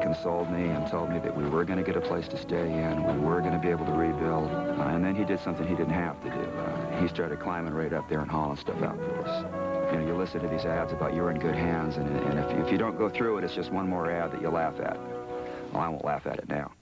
consoled me and told me that we were going to get a place to stay in, we were going to be able to rebuild, and then he did something he didn't have to do. He started climbing right up there and hauling stuff out for us. You know, you listen to these ads about you're in good hands, and if you don't go through it, it's just one more ad that you laugh at. Well, I won't laugh at it now.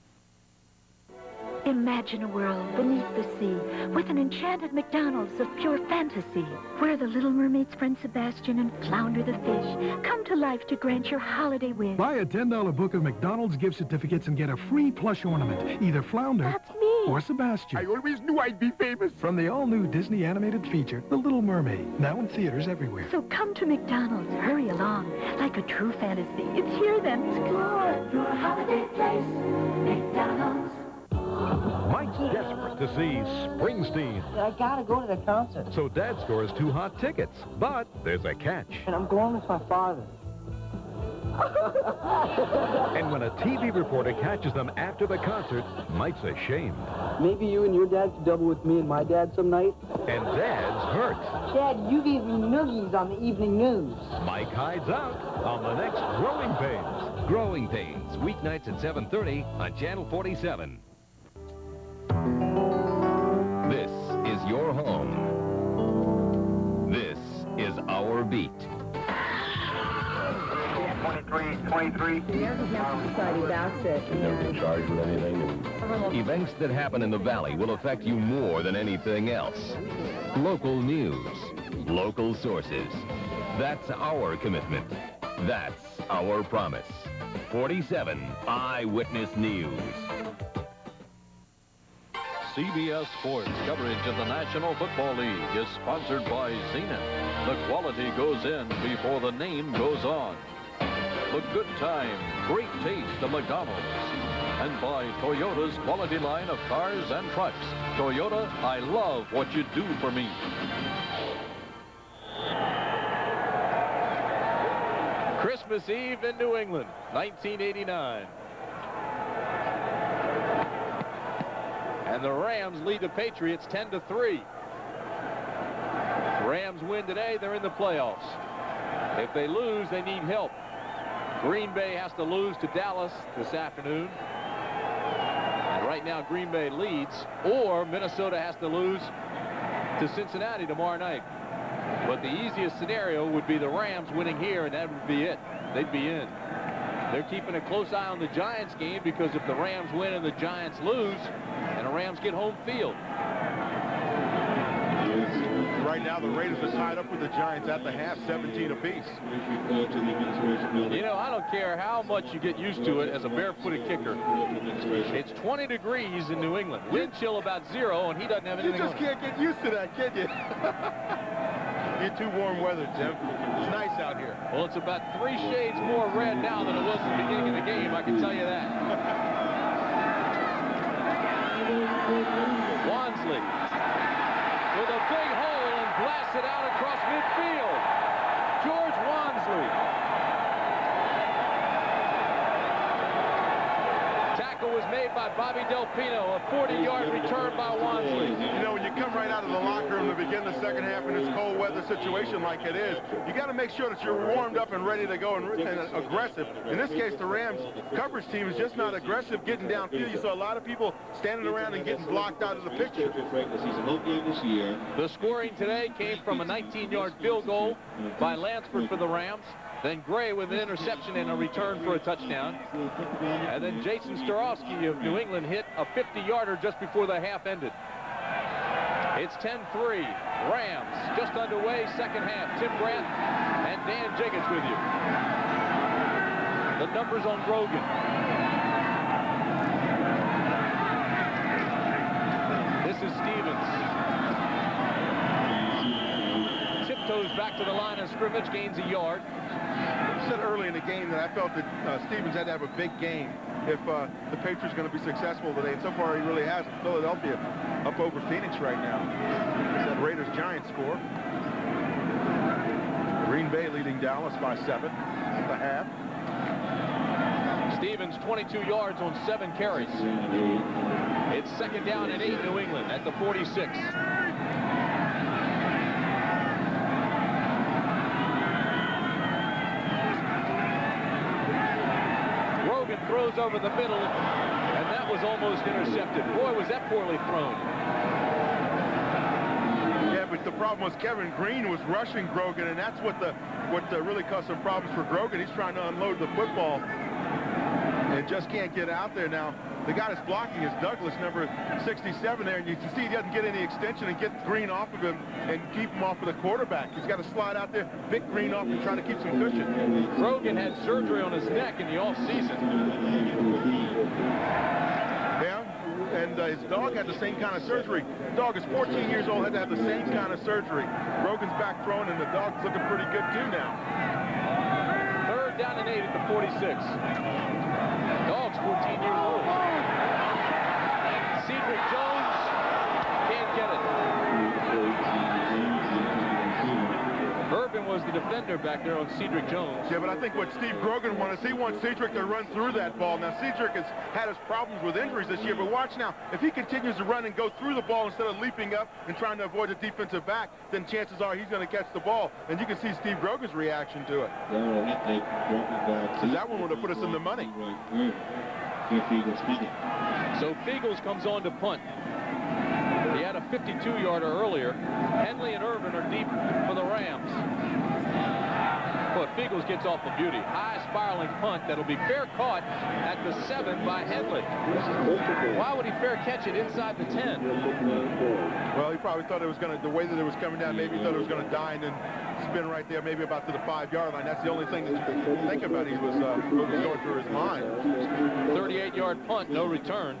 Imagine a world beneath the sea with an enchanted McDonald's of pure fantasy, where the Little Mermaid's friend Sebastian and Flounder the fish come to life to grant your holiday wish. Buy a $10 book of McDonald's gift certificates and get a free plush ornament, either Flounder That's me. or Sebastian. I always knew I'd be famous. From the all-new Disney animated feature, The Little Mermaid, now in theaters everywhere. So come to McDonald's, hurry along, like a true fantasy. It's here then, explore. Your holiday place, McDonald's. Mike's desperate to see Springsteen. I gotta go to the concert. So Dad scores 2 hot tickets. But there's a catch. And I'm going with my father. And when a TV reporter catches them after the concert, Mike's ashamed. Maybe you and your dad could double with me and my dad some night? And Dad's hurt. Dad, you gave me noogies on the evening news. Mike hides out on the next Growing Pains. Growing Pains, weeknights at 7:30 on Channel 47. This is your home. This is our beat. 23. There's a Humane Society basket. Never been charged with anything. Events that happen in the Valley will affect you more than anything else. Local news, local sources. That's our commitment. That's our promise. 47 Eyewitness News. CBS Sports coverage of the National Football League is sponsored by Zenith. The quality goes in before the name goes on. The good time, great taste of McDonald's. And by Toyota's quality line of cars and trucks. Toyota, I love what you do for me. Christmas Eve in New England, 1989. And the Rams lead the Patriots 10-3. Rams win today, they're in the playoffs. If they lose, they need help. Green Bay has to lose to Dallas this afternoon. And right now, Green Bay leads. Or Minnesota has to lose to Cincinnati tomorrow night. But the easiest scenario would be the Rams winning here, and that would be it. They'd be in. They're keeping a close eye on the Giants game, because if the Rams win and the Giants lose, and the Rams get home field. Right now, the Raiders are tied up with the Giants at the half, 17 apiece. You know, I don't care how much you get used to it as a barefooted kicker. It's 20 degrees in New England. Wind chill about 0, and he doesn't have anything on. You just can't get used to that, can you? You're too warm weather, Tim. It's nice out here. Well, it's about 3 shades more red now than it was at the beginning of the game, I can tell you that. Wansley with a big hole and blasts it out across midfield. George Wansley. Tackle was made by Bobby Del Pino. A 40-yard return by Wansley. You know, when you come right out of the locker room to begin the second half in this cold weather situation like it is, you got to make sure that you're warmed up and ready to go and aggressive. In this case, the Rams coverage team is just not aggressive getting downfield. You saw a lot of people standing around and getting blocked out of the picture. The scoring today came from a 19-yard field goal by Lansford for the Rams. Then Gray with an interception and a return for a touchdown. And then Jason Staurovsky of New England hit a 50-yarder just before the half ended. It's 10-3. Rams just underway, second half. Tim Grant and Dan Jacobs with you. The numbers on Grogan. This is Stevens. Tiptoes back to the line of scrimmage, gains a yard. I said early in the game that I felt that Stevens had to have a big game if the Patriots are going to be successful today. And so far, he really hasn't. Philadelphia up over Phoenix right now. It's that Raiders-Giants score. Green Bay leading Dallas by 7 at the half. Stevens 22 yards on 7 carries. It's second down and 8 New England at the 46. Grogan throws over the middle, and that was almost intercepted. Boy, was that poorly thrown. Yeah, but the problem was Kevin Green was rushing Grogan, and that's what really caused some problems for Grogan. He's trying to unload the football and just can't get out there now. The guy that's blocking is Douglas, number 67 there, and you can see he doesn't get any extension and get Green off of him and keep him off of the quarterback. He's got to slide out there, pick Green off, and try to keep some cushion. Grogan had surgery on his neck in the offseason. Yeah, and his dog had the same kind of surgery. The dog is 14 years old, had to have the same kind of surgery. Grogan's back throwing, and the dog's looking pretty good, too, now. 3rd down and 8 at the 46. Dog's 14 years old. Cedric Jones can't get it. Urban was the defender back there on Cedric Jones. Yeah, but I think what Steve Grogan wants is he wants Cedric to run through that ball. Now, Cedric has had his problems with injuries this year, but watch now. If he continues to run and go through the ball instead of leaping up and trying to avoid the defensive back, then chances are he's going to catch the ball. And you can see Steve Grogan's reaction to it. So that one would have put us in the money. So Fiegels comes on to punt. He had a 52-yarder earlier. Henley and Irvin are deep for the Rams. But Fiegels gets off a beauty. High spiraling punt that'll be fair caught at the 7 by Henley. Why would he fair catch it inside the 10? Well, he probably thought it was going to, the way that it was coming down, maybe he thought it was going to die and then spin right there, maybe about to the 5-yard line. That's the only thing that you can think about. He was what was going through his mind. 38-yard punt, no return.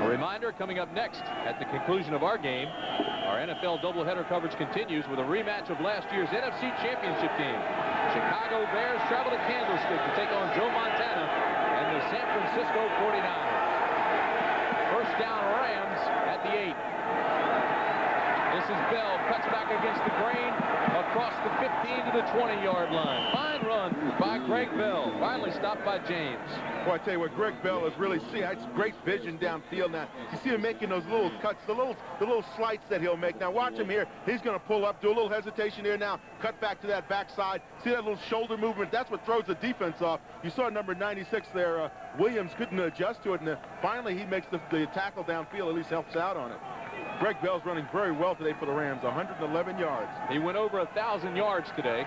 A reminder coming up next at the conclusion of our game. Our NFL doubleheader coverage continues with a rematch of last year's NFC Championship game. Chicago Bears travel to Candlestick to take on Joe Montana and the San Francisco 49ers. First down Rams at the 8. This is Bell, cuts back against the grain, across the 15 to the 20-yard line. Fine run by Greg Bell, finally stopped by James. Well, I tell you what, Greg Bell is really, it's great vision downfield now. You see him making those little cuts, the little slights that he'll make. Now watch him here. He's going to pull up, do a little hesitation here now, cut back to that backside. See that little shoulder movement? That's what throws the defense off. You saw number 96 there. Williams couldn't adjust to it, and finally he makes the tackle downfield, at least helps out on it. Greg Bell's running very well today for the Rams, 111 yards. He went over 1,000 yards today.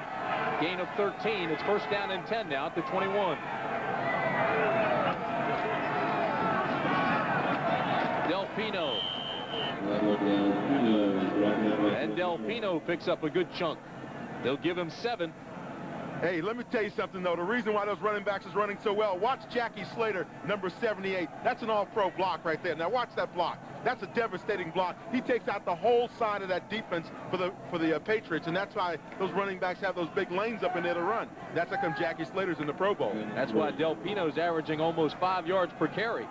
Gain of 13. It's first down and 10 now at the 21. Del Pino. And Del Pino picks up a good chunk. They'll give him 7. Hey, let me tell you something, though. The reason why those running backs is running so well, watch Jackie Slater, number 78. That's an all-pro block right there. Now watch that block. That's a devastating block. He takes out the whole side of that defense for the Patriots, and that's why those running backs have those big lanes up in there to run. That's how come Jackie Slater's in the Pro Bowl. That's why Del Pino's averaging almost 5 yards per carry.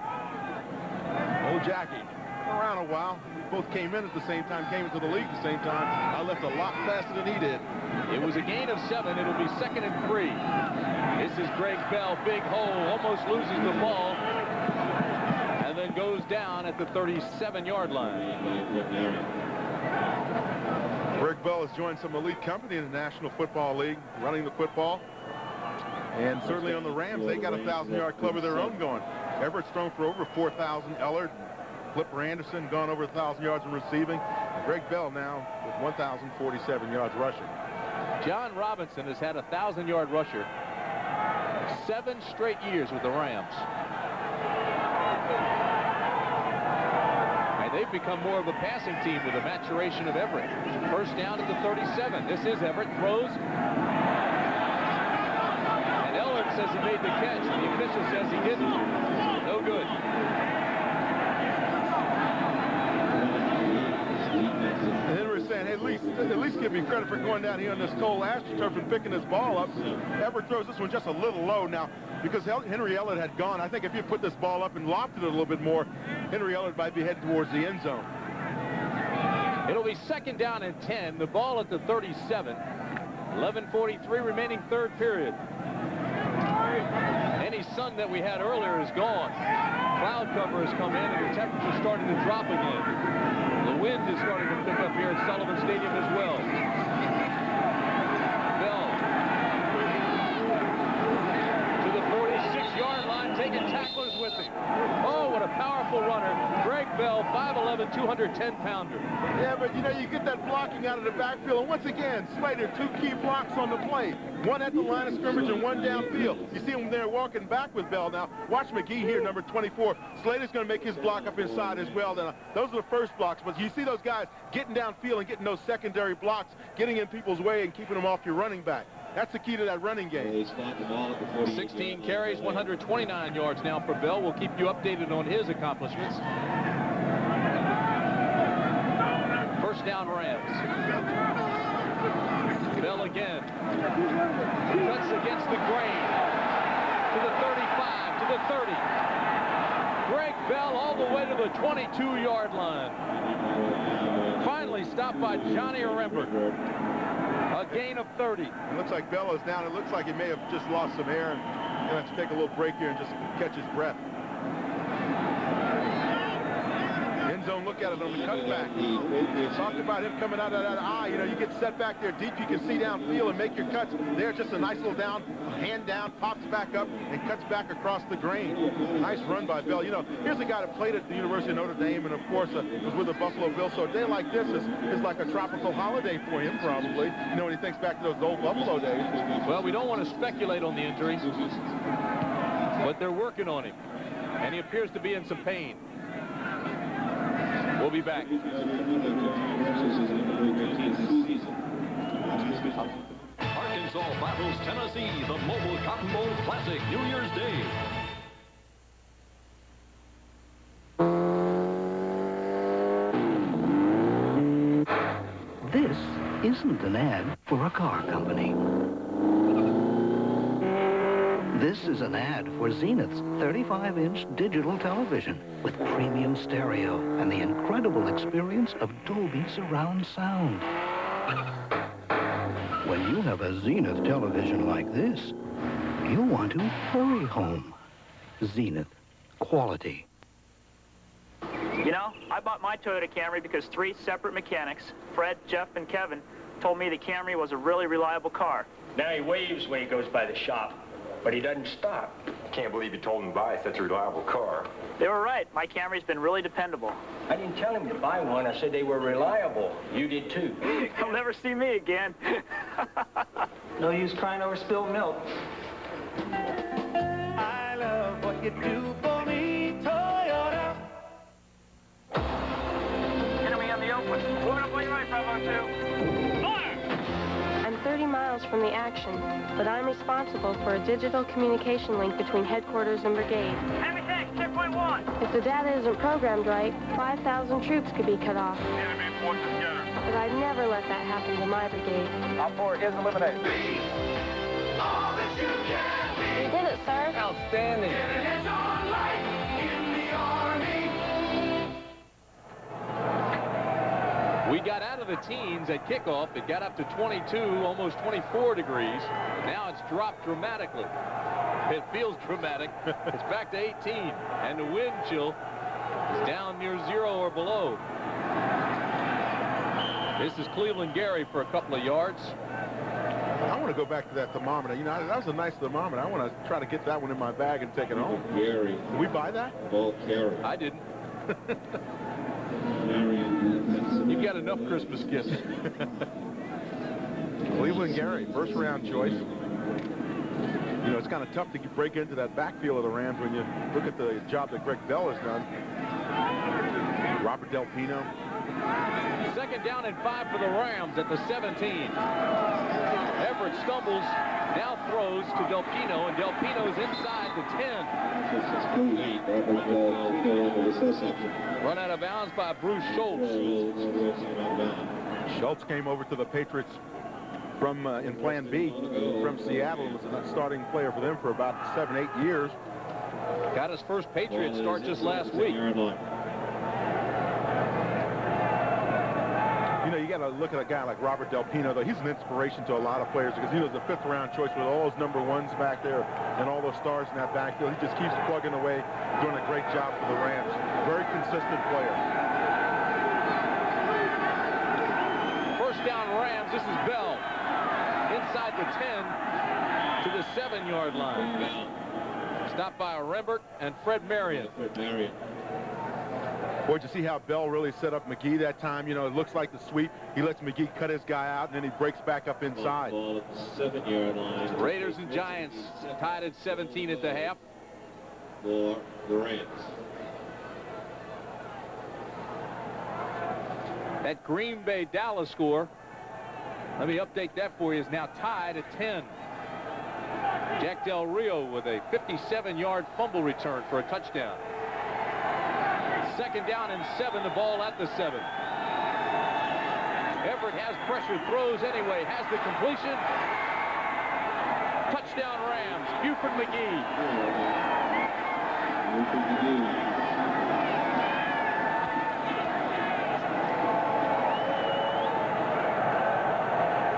Old Jackie, around a while. We both came in at the same time, came into the league at the same time. I left a lot faster than he did. It was a gain of 7. It'll be 2nd and 3. This is Greg Bell, big hole, almost loses the ball, and then goes down at the 37-yard line. Greg Bell has joined some elite company in the National Football League, running the football. And certainly on the Rams, they got a 1,000-yard club of their own going. Everett's thrown for over 4,000. Ellard, Flipper Anderson gone over 1,000 yards in receiving. Greg Bell now with 1,047 yards rushing. John Robinson has had a 1,000-yard rusher 7 straight years with the Rams. And they've become more of a passing team with the maturation of Everett. First down at the 37. This is Everett, throws. And Ellard says he made the catch. The official says he didn't. No good. Henry saying, hey, at least give me credit for going down here on this cold astroturf and picking this ball up. Everett throws this one just a little low now because Henry Ellard had gone. I think if you put this ball up and lofted it a little bit more, Henry Ellard might be heading towards the end zone. It'll be 2nd down and 10. The ball at the 37. 11:43 remaining, 3rd period. Any sun that we had earlier is gone. Cloud cover has come in and the temperature started to drop again. The wind is starting to pick up here at Sullivan Stadium as well. Bell with him. Oh, what a powerful runner. Greg Bell, 5'11", 210-pounder. Yeah, but, you know, you get that blocking out of the backfield. And once again, Slater, 2 key blocks on the play. One at the line of scrimmage and one downfield. You see him there walking back with Bell now. Watch McGee here, number 24. Slater's going to make his block up inside as well. Now, those are the first blocks, but you see those guys getting downfield and getting those secondary blocks, getting in people's way and keeping them off your running back. That's the key to that running game. 16 carries, 129 yards now for Bell. We'll keep you updated on his accomplishments. First down, Rams. Bell again. Cuts against the grain. To the 35, to the 30. Greg Bell all the way to the 22-yard line. Finally stopped by Johnny Rembert. A gain of 30. It looks like Bell is down. It looks like he may have just lost some air and he'll have to take a little break here and just catch his breath. End zone look at it on the cutback. Talked about him coming out of that eye. You know, you get set back there deep, you can see downfield and make your cuts. There, just a nice little down, hand down, pops back up and cuts back across the grain. Nice run by Bell. You know, here's a guy that played at the University of Notre Dame and, of course, was with the Buffalo Bills. So a day like this is like a tropical holiday for him, probably. You know, when he thinks back to those old Buffalo days. Well, we don't want to speculate on the injury, but they're working on him, and he appears to be in some pain. We'll be back. Arkansas battles Tennessee, the Mobile Cotton Bowl Classic, New Year's Day. This isn't an ad for a car company. This is an ad for Zenith's 35-inch digital television with premium stereo and the incredible experience of Dolby surround sound. When you have a Zenith television like this, you want to hurry home. Zenith. Quality. You know, I bought my Toyota Camry because 3 separate mechanics, Fred, Jeff, and Kevin, told me the Camry was a really reliable car. Now he waves when he goes by the shop, but he doesn't stop. I can't believe you told him to buy such a reliable car. They were right. My Camry's been really dependable. I didn't tell him to buy one. I said they were reliable. You did too. He'll never see me again. No use crying over spilled milk. I love what you do for me, Toyota. Enemy on the open. Moving up on your right, Bravo 2. I'm 30 miles from the action, but I'm responsible for a digital communication link between headquarters and brigade. Enemy tank, checkpoint 1. If the data isn't programmed right, 5,000 troops could be cut off. Enemy forces together. But I'd never let that happen to my brigade. Op 4 is eliminated. All that you can be. We did it, sir. Outstanding. It's on life in the Army. We got out of the teens at kickoff. It got up to 22, almost 24 degrees. Now it's dropped dramatically. It feels dramatic. It's back to 18, and the wind chill is down near 0 or below. This is Cleveland Gary for a couple of yards. I want to go back to that thermometer. You know, that was a nice thermometer. I want to try to get that one in my bag and take it home. Gary. Did we buy that? I didn't. You've got enough Christmas gifts. Cleveland Gary, first round choice. You know, it's kind of tough to break into that backfield of the Rams when you look at the job that Greg Bell has done. Robert Del Pino. Second down and 5 for the Rams at the 17. Everett stumbles, now throws to Del Pino, and Del Pino's inside the 10. Run out of bounds by Bruce Schultz. Schultz came over to the Patriots from in Plan B from Seattle and was a starting player for them for about 7-8 years. Got his first Patriot start just last week. You know, you got to look at a guy like Robert Del Pino, though. He's an inspiration to a lot of players because he was the 5th round choice with all those number 1s back there and all those stars in that backfield. He just keeps plugging away, doing a great job for the Rams. Very consistent player. First down Rams. This is Bell. Inside the 10 to the 7-yard line. Stopped by Rembert and Fred Marion. Boy, did you see how Bell really set up McGee that time? You know, it looks like the sweep. He lets McGee cut his guy out, and then he breaks back up inside. Ball at the 7-yard line. Raiders and Giants tied at 17 at the half. For the Rams. That Green Bay Dallas score, let me update that for you, is now tied at 10. Jack Del Rio with a 57-yard fumble return for a touchdown. 2nd down and 7, the ball at the 7. Everett has pressure, throws anyway, has the completion. Touchdown Rams, Buford McGee.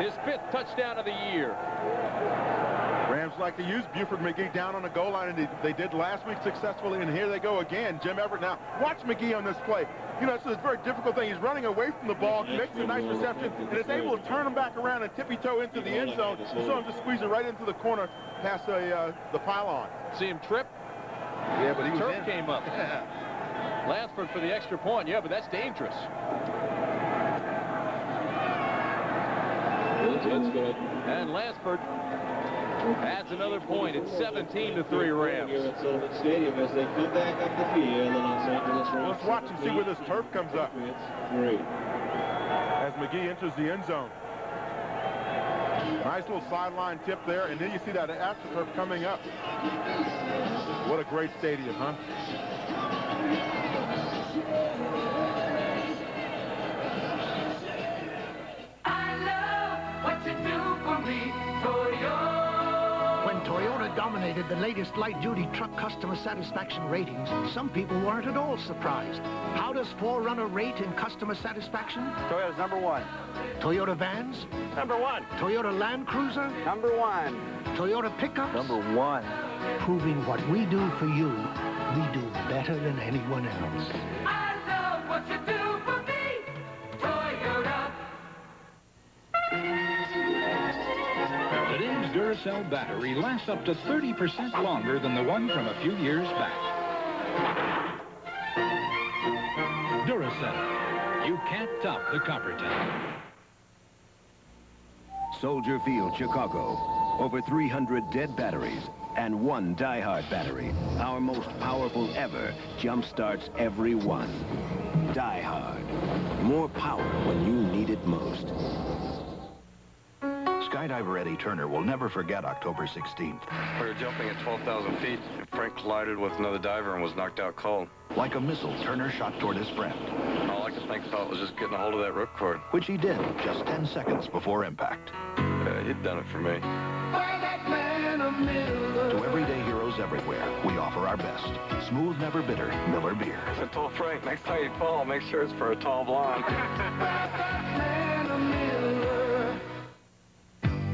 His 5th touchdown of the year. Rams like to use Buford McGee down on the goal line, and they did last week successfully, and here they go again. Jim Everett now. Watch McGee on this play. You know, it's a very difficult thing. He's running away from the ball, makes a nice reception, and is able to turn him back around and tippy-toe into the end zone. You saw him just squeeze it right into the corner past the pylon. See him trip? Yeah, but he was Turf in. came up. Lansford for the extra point. Yeah, but that's dangerous. And Lansford adds another point. It's 17-3 Rams. Here at Sullivan Stadium as they come back up the field, the Los Angeles Rams. Let's watch and see where this turf comes up. 3. As McGee enters the end zone. Nice little sideline tip there, and then you see that AstroTurf coming up. What a great stadium, huh? I love what you do for me, Toyota. When Toyota dominated the latest light-duty truck customer satisfaction ratings, some people weren't at all surprised. How does 4Runner rate in customer satisfaction? Toyota's number 1. Toyota vans? Number 1. Toyota Land Cruiser? Number 1. Toyota pickups? Number 1. Proving what we do for you, we do better than anyone else. I love what you do for me, Toyota. Today's Duracell battery lasts up to 30% longer than the one from a few years back. Duracell. You can't top the copper type. Soldier Field, Chicago. Over 300 dead batteries and 1 die-hard battery. Our most powerful ever jump-starts every one. Die-hard. More power when you need it most. Skydiver Eddie Turner will never forget October 16th. We were jumping at 12,000 feet. Frank collided with another diver and was knocked out cold. Like a missile, Turner shot toward his friend. All I could think about was just getting a hold of that ripcord. Which he did, just 10 seconds before impact. He'd done it for me. To everyday heroes everywhere, we offer our best. Smooth, never bitter, Miller Beer. I told Frank, next time you fall, make sure it's for a tall blonde.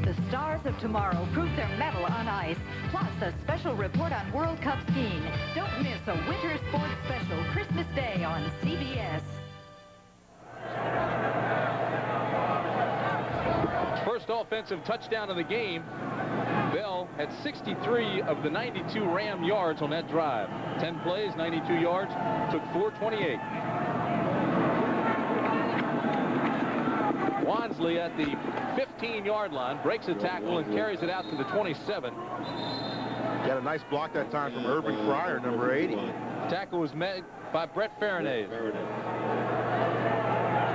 The stars of tomorrow prove their mettle on ice, plus a special report on World Cup skiing. Don't miss a winter sports special Christmas Day on CBS. First offensive touchdown of the game. Bell had 63 of the 92 Ram yards on that drive. 10 plays, 92 yards, took 4:28. Wansley at the 15-yard line breaks a tackle and carries it out to the 27. Got a nice block that time from Irving Fryar, number 80. Tackle was made by Brett Farinez.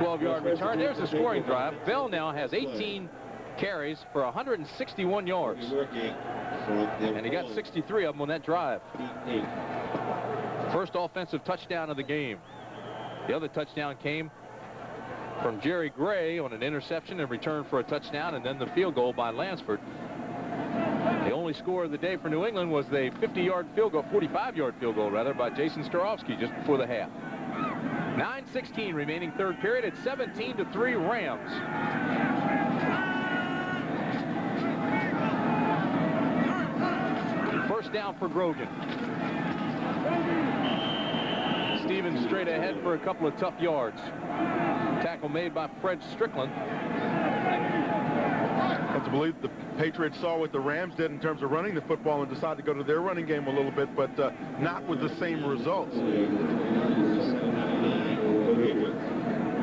12-yard return. There's the scoring drive. Bell now has 18 carries for 161 yards. And he got 63 of them on that drive. First offensive touchdown of the game. The other touchdown came from Jerry Gray on an interception and return for a touchdown, and then the field goal by Lansford. The only score of the day for New England was the 50-yard field goal, 45-yard field goal, rather, by Jason Staurovsky just before the half. 9:16 remaining third period at 17-3 Rams. First down for Grogan. Stevens straight ahead for a couple of tough yards. Tackle made by Fred Strickland. Well, to believe the Patriots saw what the Rams did in terms of running the football and decided to go to their running game a little bit, but not with the same results.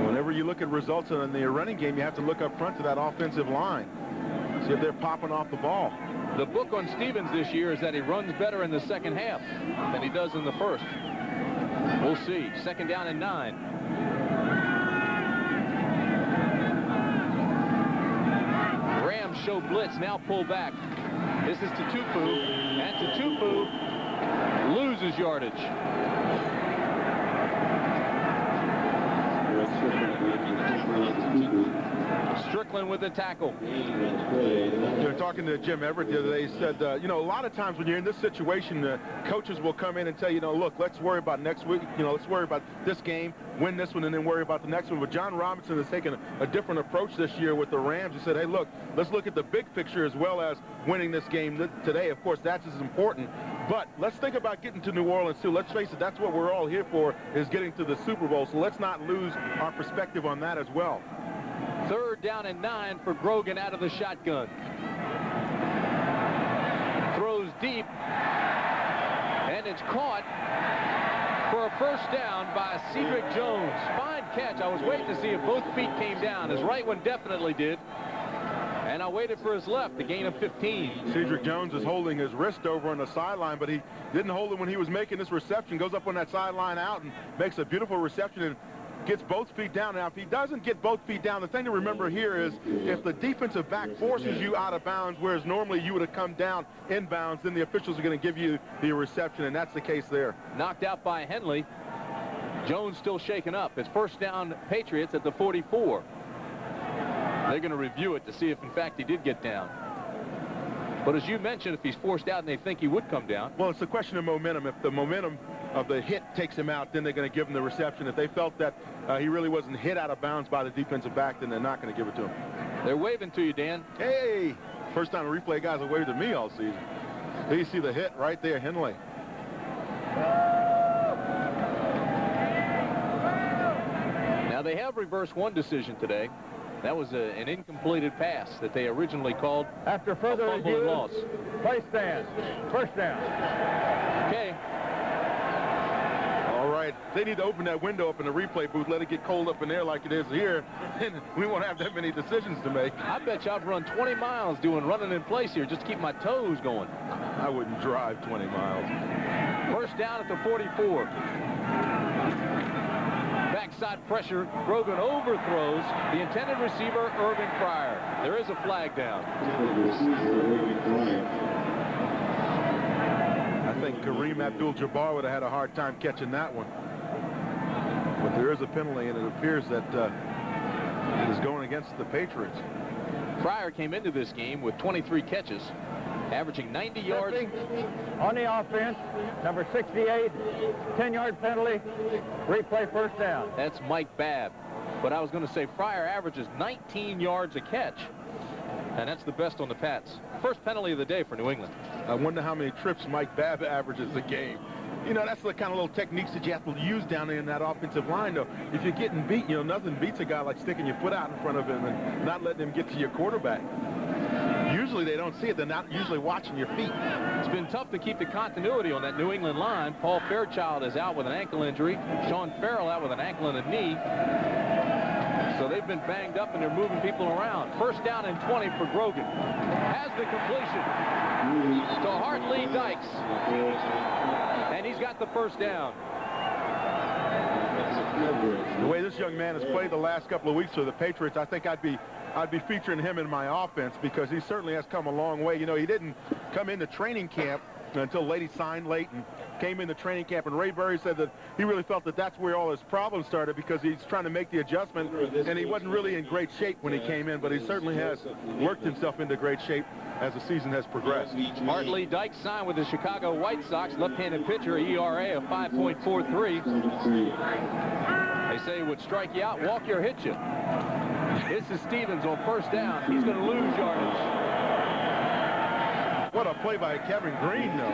Whenever you look at results in the running game, you have to look up front to that offensive line. See if they're popping off the ball. The book on Stephens this year is that he runs better in the second half than he does in the first. We'll see. 2nd down and 9. Rams show blitz, now pull back. This is to Tupu, and Tupu loses yardage. Strickland with the tackle. Talking to Jim Everett the other day, he said, you know, a lot of times when you're in this situation, coaches will come in and tell you, look, let's worry about next week. Let's worry about this game, win this one, and then worry about the next one. But John Robinson has taken a different approach this year with the Rams. He said, hey, look, let's look at the big picture as well as winning this game today. Of course, that's as important. But let's think about getting to New Orleans, too. Let's face it, that's what we're all here for, is getting to the Super Bowl. So let's not lose our perspective on that as well. 3rd down and 9 for Grogan out of the shotgun. Throws deep, and it's caught for a first down by Cedric Jones. Fine catch. I was waiting to see if both feet came down. His right one definitely did. And I waited for his left, the gain of 15. Cedric Jones is holding his wrist over on the sideline, but he didn't hold it when he was making this reception. Goes up on that sideline out and makes a beautiful reception and gets both feet down. Now, if he doesn't get both feet down, the thing to remember here is if the defensive back forces you out of bounds, whereas normally you would have come down inbounds, then the officials are going to give you the reception, and that's the case there. Knocked out by Henley. Jones still shaken up. It's first down Patriots at the 44. They're going to review it to see if, in fact, he did get down. But as you mentioned, if he's forced out and they think he would come down. Well, it's a question of momentum. If the momentum of the hit takes him out, then they're going to give him the reception. If they felt that he really wasn't hit out of bounds by the defensive back, then they're not going to give it to him. They're waving to you, Dan. Hey! First time the replay guys have waved at me all season. There you see the hit right there, Henley. Now, they have reversed one decision today. That was an incompleted pass that they originally called after further review. Loss. Play stand. First down. Okay. All right. They need to open that window up in the replay booth, let it get cold up in there like it is here, and we won't have that many decisions to make. I bet you I've run 20 miles doing running in place here just to keep my toes going. I wouldn't drive 20 miles. First down at the 44. Backside pressure. Grogan overthrows the intended receiver, Irving Fryar. There is a flag down. I think Kareem Abdul-Jabbar would have had a hard time catching that one. But there is a penalty, and it appears that it is going against the Patriots. Fryar came into this game with 23 catches, averaging 90 yards. On the offense, number 68, 10-yard penalty, replay first down. That's Mike Babb. But I was going to say Fryar averages 19 yards a catch, and that's the best on the Pats. First penalty of the day for New England. I wonder how many trips Mike Babb averages a game. You know, that's the kind of little techniques that you have to use down there in that offensive line, though. If you're getting beat, you know, nothing beats a guy like sticking your foot out in front of him and not letting him get to your quarterback. Usually they don't see it. They're not usually watching your feet. It's been tough to keep the continuity on that New England line. Paul Fairchild is out with an ankle injury. Sean Farrell out with an ankle and a knee. So they've been banged up and they're moving people around. First down and 20 for Grogan. Has the completion to Hartley Dykes. And he's got the first down. The way this young man has played the last couple of weeks for the Patriots, I think I'd be featuring him in my offense because he certainly has come a long way. You know, he didn't come into training camp until late. He signed late and came into training camp, and Ray Berry said that he really felt that that's where all his problems started because he's trying to make the adjustment, and he wasn't really in great shape when he came in, but he certainly has worked himself into great shape as the season has progressed. Hartley Dykes signed with the Chicago White Sox, left-handed pitcher, ERA of 5.43. They say he would strike you out, walk you, or hit you. This is Stephens on first down. He's going to lose yardage. What a play by Kevin Green, though.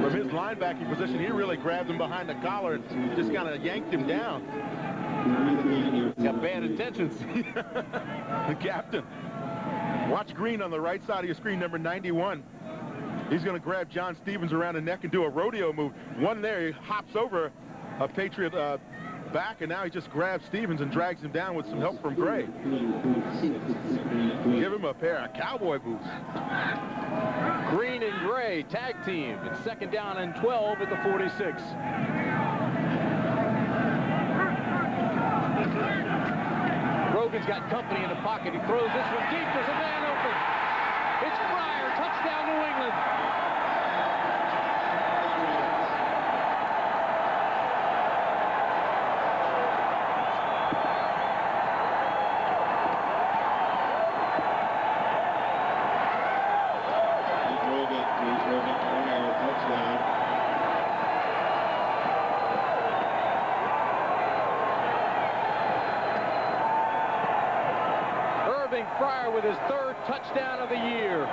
From his linebacking position, he really grabbed him behind the collar and just kind of yanked him down. Got bad intentions. The captain. Watch Green on the right side of your screen, number 91. He's going to grab John Stephens around the neck and do a rodeo move. One there, he hops over a Patriot back, and now he just grabs Stephens and drags him down with some help from Gray. Give him a pair of cowboy boots. Green and Gray tag team. It's 2nd down and 12 at the 46. Grogan's got company in the pocket. He throws this one deep. There's a man open. It's Fryar. Touchdown, New England. Irving Fryar with his 3rd touchdown of the year.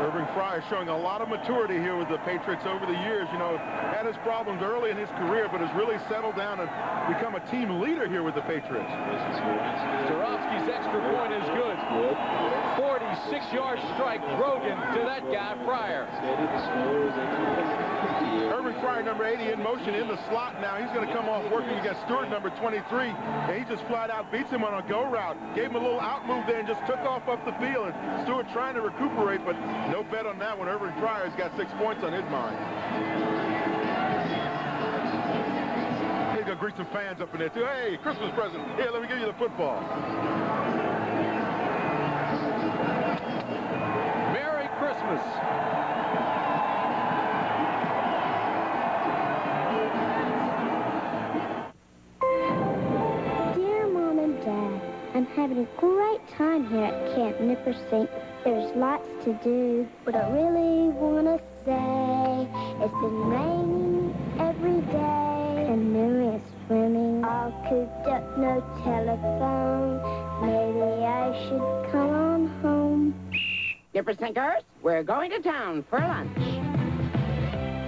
Irving Fryar showing a lot of maturity here with the Patriots over the years. You know, had his problems early in his career, but has really settled down and become a team leader here with the Patriots. Staurovsky's extra point is good. 46-yard strike. Grogan to that guy, Fryar. Irving Fryar, number 80, in motion in the slot now. He's going to come off working against Stewart, number 23, and he just flat out beats him on a go route. Gave him a little out move there and just took off up the field. And Stewart trying to recuperate, but no bet on that one. Irving Fryar's got 6 points on his mind. He's going to greet some fans up in there, too. Hey, Christmas present. Here, let me give you the football. Merry Christmas. Dear Mom and Dad, I'm having a great time here at Camp Nippersink. There's lots to do. What I really want to say, it's been raining every day, and there is swimming all cooped up, no telephone. Maybe I should come on home. Nippersinkers, we're going to town for lunch.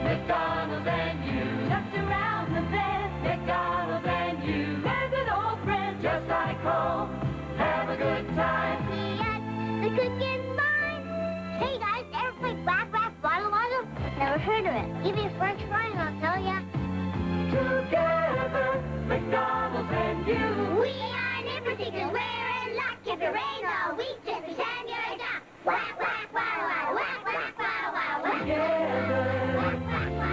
McDonald's and you, just around the bend. McDonald's and you, they're good old friends, just like home. Have a good time. The cookie's mine. Hey guys, ever play Whack Whack Bottle Waddle? Never heard of it. Give me a French fry and I'll tell ya. Together, McDonald's and you. We are Nippersinkers, wearing luck. If it rains all week, just pretend you're a duck. Whack Whack Waddle Waddle, Whack Whack Waddle Waddle, Whack. Together,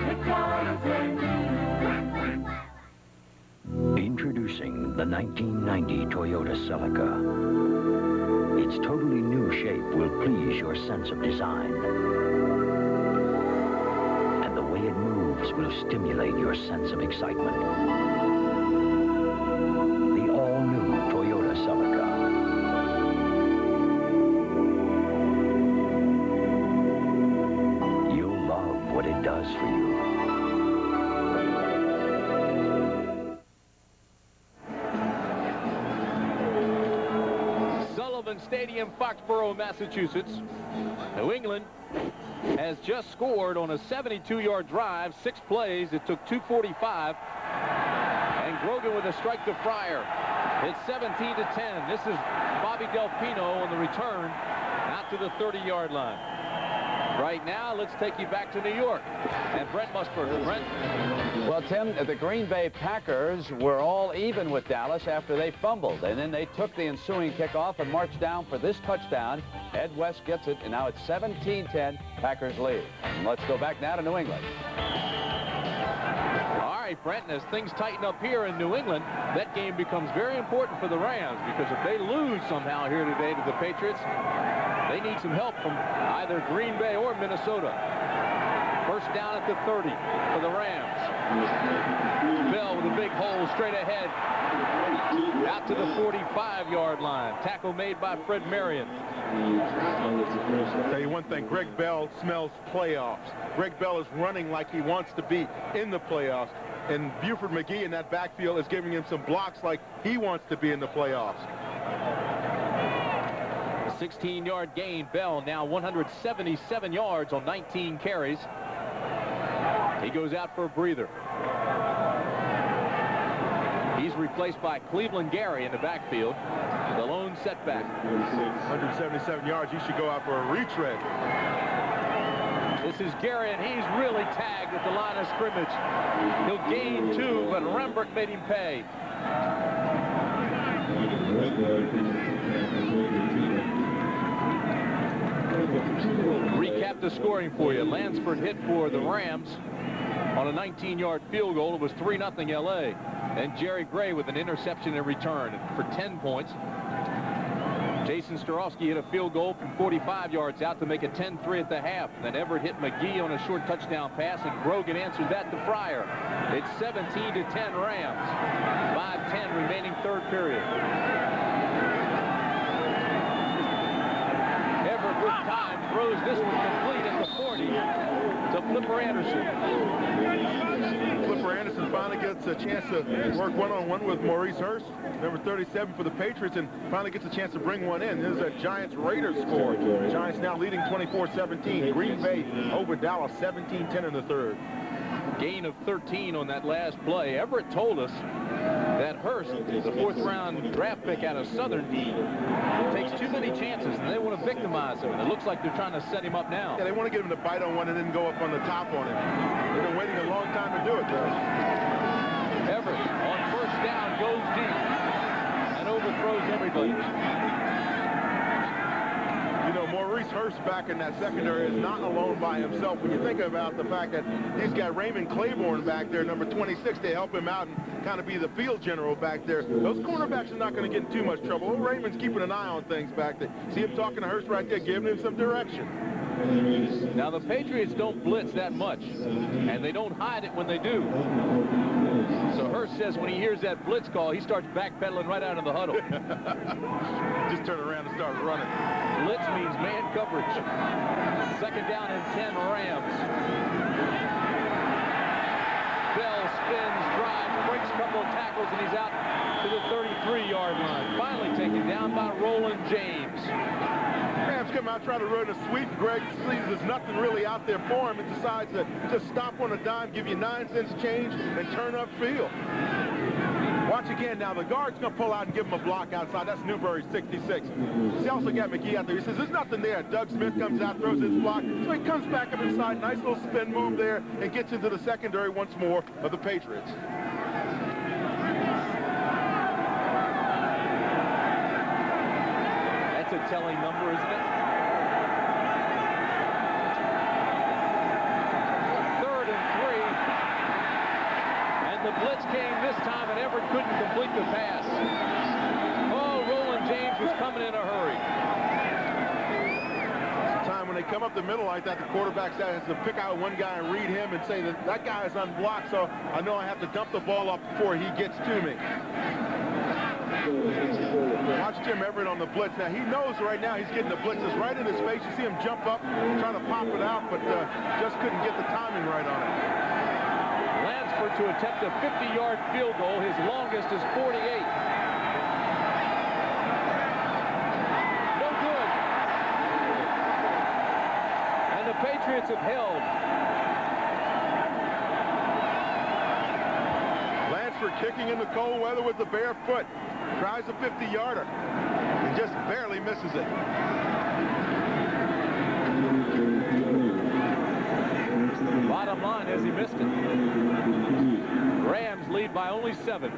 McDonald's and you. Introducing the 1990 Toyota Celica. Its totally new shape will please your sense of design. And the way it moves will stimulate your sense of excitement. The all-new Toyota Celica. You'll love what it does for you. Stadium, Foxborough, Massachusetts. New England has just scored on a 72-yard drive, 6 plays. It took 2:45. And Grogan with a strike to Fryar. It's 17-10. This is Bobby Delpino on the return out to the 30-yard line. Right now, let's take you back to New York. And Brent Musburger. Brent? Well, Tim, the Green Bay Packers were all even with Dallas after they fumbled. And then they took the ensuing kickoff and marched down for this touchdown. Ed West gets it, and now it's 17-10. Packers lead. And let's go back now to New England. All right, Brent, and as things tighten up here in New England, that game becomes very important for the Rams, because if they lose somehow here today to the Patriots, they need some help from either Green Bay or Minnesota. First down at the 30 for the Rams. Bell with a big hole straight ahead. Out to the 45-yard line. Tackle made by Fred Marion. I'll tell you one thing, Greg Bell smells playoffs. Greg Bell is running like he wants to be in the playoffs. And Buford McGee in that backfield is giving him some blocks like he wants to be in the playoffs. 16-yard gain. Bell now 177 yards on 19 carries. He goes out for a breather. He's replaced by Cleveland Gary in the backfield. The lone setback. 177 yards. He should go out for a retread. This is Gary, and he's really tagged at the line of scrimmage. He'll gain 2, but Rembrandt made him pay. Recap the scoring for you. Lansford hit for the Rams on a 19-yard field goal. It was 3-0 L.A. And Jerry Gray with an interception in return for 10 points. Jason Staurovsky hit a field goal from 45 yards out to make it 10-3 at the half. Then Everett hit McGee on a short touchdown pass, and Grogan answered that to Fryar. It's 17-10 Rams. 5:10 remaining third period. Everett with time throws this one complete at the 40 to Flipper Anderson. Flipper Anderson finally gets a chance to work one-on-one with Maurice Hurst, number 37 for the Patriots, and finally gets a chance to bring one in. This is a Giants-Raiders score. Giants now leading 24-17. Green Bay over Dallas 17-10 in the third. Gain of 13 on that last play. Everett told us that Hurst, the 4th-round draft pick out of Southern, takes too many chances, and they want to victimize him. And it looks like they're trying to set him up now. Yeah, they want to get him to bite on one and then go up on the top on him. They've been waiting a long time to do it, though. Everett on first down goes deep and overthrows everybody. You know, Maurice Hurst back in that secondary is not alone by himself. When you think about the fact that he's got Raymond Claiborne back there, number 26, to help him out and kind of be the field general back there. Those cornerbacks are not going to get in too much trouble. Well, Raymond's keeping an eye on things back there. See him talking to Hurst right there, giving him some direction. Now, the Patriots don't blitz that much, and they don't hide it when they do. So Hurst says when he hears that blitz call, he starts backpedaling right out of the huddle. Just turn around and start running. Blitz means man coverage. 2nd down and 10 Rams. Bell spins, drives, breaks a couple of tackles, and he's out to the 33-yard line. Finally taken down by Roland James. Rams come out, try to run a sweep. Greg sees there's nothing really out there for him and decides to just stop on a dime, give you 9 cents change, and turn up field. Watch again now. The guard's going to pull out and give him a block outside. That's Newberry, 66. He also got McGee out there. He says, there's nothing there. Doug Smith comes out, throws his block. So he comes back up inside. Nice little spin move there and gets into the secondary once more of the Patriots. That's a telling number, isn't it? 3rd and 3. And the blitz came this time, and Everett couldn't complete the pass. Oh, Roland James was coming in a hurry. Time when they come up the middle like that, the quarterback has to pick out one guy and read him and say that guy is unblocked, so I know I have to dump the ball up before he gets to me. Watch Jim Everett on the blitz. Now, he knows right now he's getting the blitzes right in his face. You see him jump up, trying to pop it out, but just couldn't get the timing right on it. Lansford to attempt a 50-yard field goal. His longest is 48. No good. And the Patriots have held. Lansford kicking in the cold weather with the bare foot. Tries a 50-yarder and just barely misses it. Bottom line, has he missed it? Rams lead by only 7.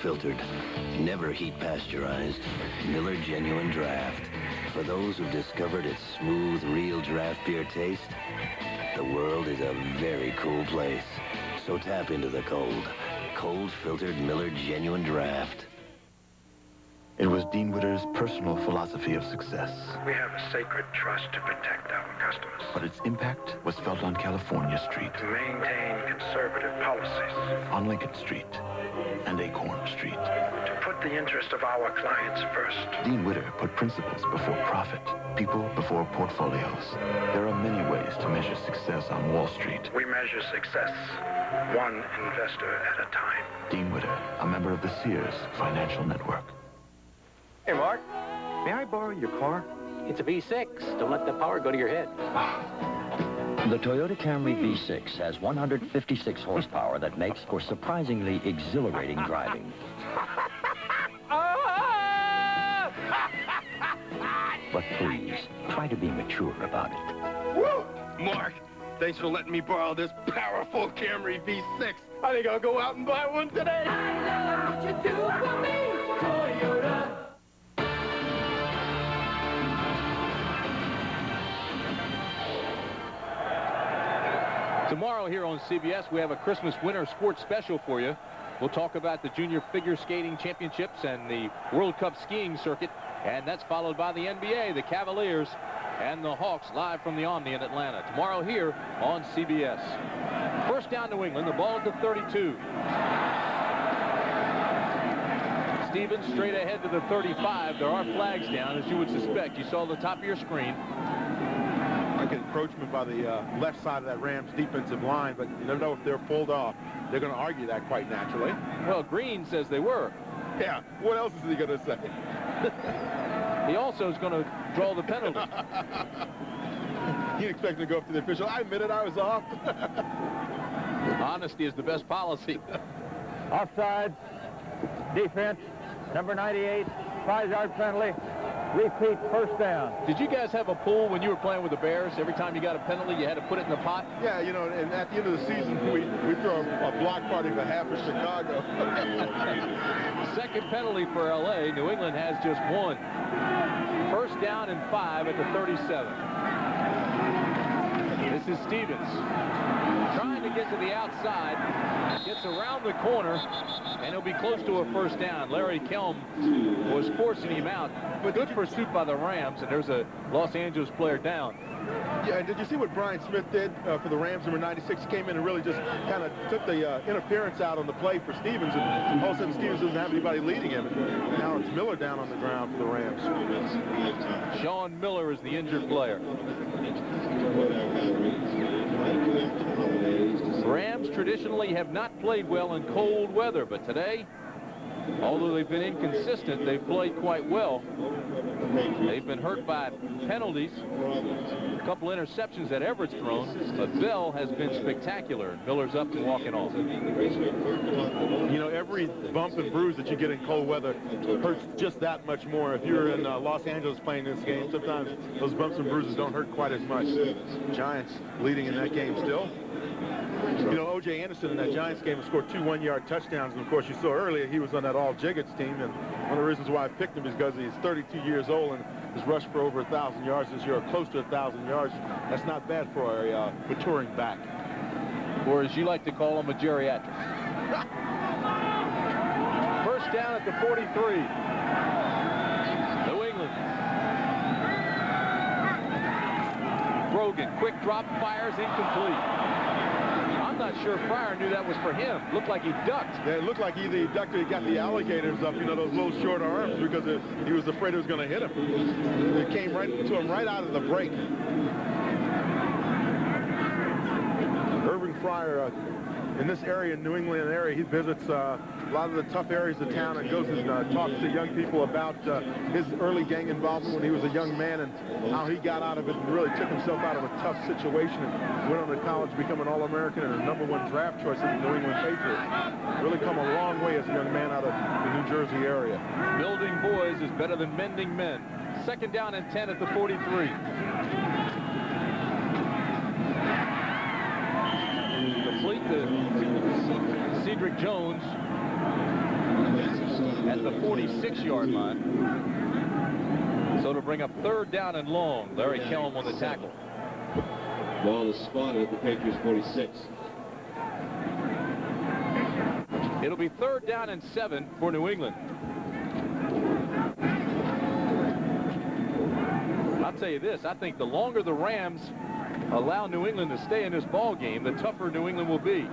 Filtered, never heat pasteurized, Miller Genuine Draft. For those who've discovered its smooth, real draft beer taste, the world is a very cool place. So tap into the cold, filtered Miller Genuine Draft. It was Dean Witter's personal philosophy of success. We have a sacred trust to protect our customers. But its impact was felt on California Street, To maintain conservative policies. on Lincoln Street, and Acorn Street. To put the interest of our clients first. Dean Witter put principles before profit, people before portfolios. There are many ways to measure success on Wall Street. We measure success one investor at a time. Dean Witter, a member of the Sears Financial Network. Hey, Mark. May I borrow your car? It's a V6. Don't let the power go to your head. The Toyota Camry V6 has 156 horsepower that makes for surprisingly exhilarating driving. But please, try to be mature about it. Woo! Mark, thanks for letting me borrow this powerful Camry V6. I think I'll go out and buy one today. I love what you do for me, Toyota. Tomorrow here on CBS, we have a Christmas winter sports special for you. We'll talk about the Junior Figure Skating Championships and the World Cup skiing circuit. And that's followed by the NBA, the Cavaliers, and the Hawks live from the Omni in Atlanta. Tomorrow here on CBS. First down New England, the ball at the 32. Stephens straight ahead to the 35. There are flags down, as you would suspect. You saw the top of your screen. Like encroachment by the left side of that Rams defensive line, but you never know if they're pulled off. They're going to argue that quite naturally. Well, Green says they were. Yeah, what else is he going to say? He also is going to draw the penalty. He expected to go up to the official. I admitted I was off. Honesty is the best policy. Offside. Defense. Number 98. 5-yard penalty. Repeat, first down. Did you guys have a pool when you were playing with the Bears? Every time you got a penalty, you had to put it in the pot? Yeah, you know, and at the end of the season, we throw a block party for half of Chicago. Second penalty for L.A. New England has just one. First down and 5 at the 37. This is Stephens. Trying to get to the outside. Gets around the corner, and he'll be close to a first down. Larry Kelm was forcing him out. But good pursuit by the Rams, and there's a Los Angeles player down. Yeah, and did you see what Brian Smith did for the Rams? Number 96 came in and really just kind of took the interference out on the play for Stephens, and all of a sudden Stephens doesn't have anybody leading him. And now it's Miller down on the ground for the Rams. Sean Miller is the injured player. Rams traditionally have not played well in cold weather, but today, although they've been inconsistent, they've played quite well. They've been hurt by penalties, a couple interceptions that Everett's thrown, but Bell has been spectacular. Miller's up and walking off. You know, every bump and bruise that you get in cold weather hurts just that much more. If you're in Los Angeles playing this game, sometimes those bumps and bruises don't hurt quite as much. Giants leading in that game still. You know, O.J. Anderson in that Giants game scored 2 one-yard touchdowns, and of course you saw earlier he was on that all-Jiggets team, and one of the reasons why I picked him is because he's 32 years old and has rushed for over 1,000 yards this year, or close to 1,000 yards. That's not bad for a maturing back. Or as you like to call him, a geriatric. First down at the 43. New England. Grogan, quick drop, fires, incomplete. I'm not sure Fryar knew that was for him. Looked like he ducked. Yeah, it looked like either he ducked or he got the alligators up, you know, those little short arms, because he was afraid it was going to hit him. It came right to him right out of the break. Irving Fryar, in this area, New England area, he visits a lot of the tough areas of town and goes and talks to young people about his early gang involvement when he was a young man and how he got out of it and really took himself out of a tough situation and went on to college, become an All-American and a #1 draft choice of the New England Patriots. Really come a long way as a young man out of the New Jersey area. Building boys is better than mending men. Second down and 10 at the 43. Complete to Cedric Jones at the 46-yard line. So to bring up third down and long. Larry Kelm on the tackle. Ball is spotted at the Patriots 46. It'll be third down and 7 for New England. I'll tell you this, I think the longer the Rams allow New England to stay in this ball game, the tougher New England will be.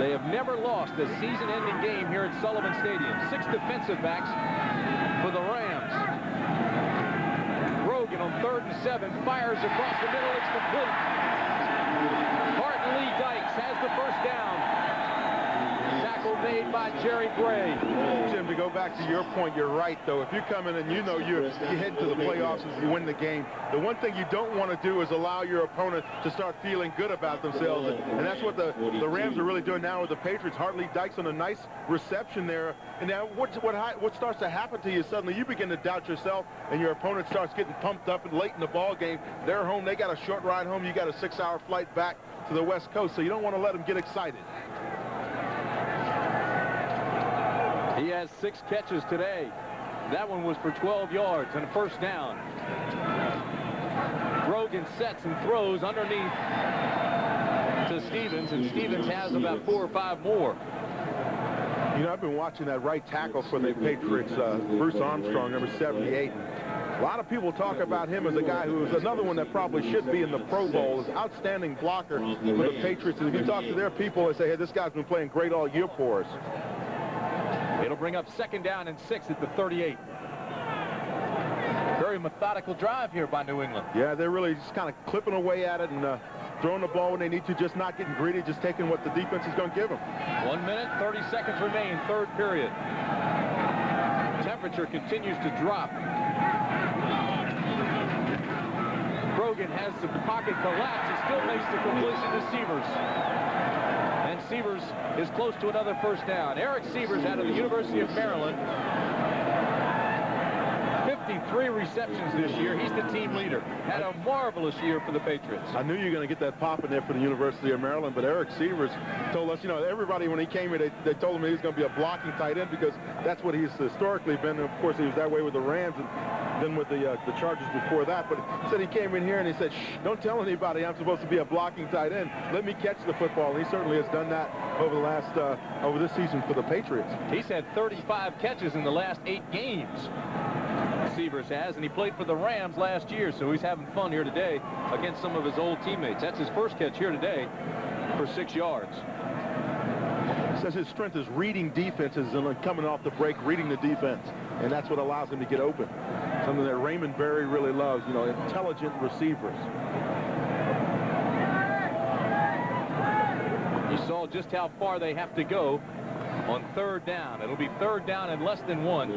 They have never lost a season-ending game here at Sullivan Stadium. 6 defensive backs for the Rams. Grogan on 3rd and 7 fires across the middle. It's complete. Martin Lee Dykes has the first down. Tackle made by Jerry Gray. Jim, to go back to your point, you're right, though. If you come in and you know you head to the playoffs as you win the game, the one thing you don't want to do is allow your opponent to start feeling good about themselves. And that's what the Rams are really doing now with the Patriots. Hartley Dykes on a nice reception there. And now what starts to happen to you suddenly? You begin to doubt yourself, and your opponent starts getting pumped up and late in the ball game. They're home. They got a short ride home. You got a 6-hour flight back to the West Coast, so you don't want to let them get excited. He has 6 catches today. That one was for 12 yards and a first down. Grogan sets and throws underneath to Stephens, and Stephens has about 4 or 5 more. You know, I've been watching that right tackle for the Patriots, Bruce Armstrong, number 78. A lot of people talk about him as a guy who is another one that probably should be in the Pro Bowl, as outstanding blocker for the Patriots. And if you talk to their people, they say, hey, this guy's been playing great all year for us. It'll bring up 2nd down and 6 at the 38. Very methodical drive here by New England. Yeah, they're really just kind of clipping away at it and throwing the ball when they need to, just not getting greedy, just taking what the defense is going to give them. 1 minute, 30 seconds remain, 3rd period. Temperature continues to drop. Grogan has the pocket collapse. He still makes the completion to Sievers. And Sievers is close to another first down. Eric Sievers out of the University of Maryland. 53 receptions this year. He's the team leader. Had a marvelous year for the Patriots. I knew you were going to get that pop in there for the University of Maryland, but Eric Sievers told us, you know, everybody when he came here, they told him he was going to be a blocking tight end because that's what he's historically been. And of course, he was that way with the Rams and then with the Chargers before that. But he said he came in here and he said, shh, don't tell anybody I'm supposed to be a blocking tight end. Let me catch the football. And he certainly has done that over the last, over this season for the Patriots. He's had 35 catches in the last 8 games. Sievers has, and he played for the Rams last year, so he's having fun here today against some of his old teammates. That's his first catch here today for 6 yards. Says his strength is reading defenses and coming off the break, reading the defense, and that's what allows him to get open. Something that Raymond Berry really loves, you know, intelligent receivers. You saw just how far they have to go on 3rd down. It'll be 3rd down and less than 1.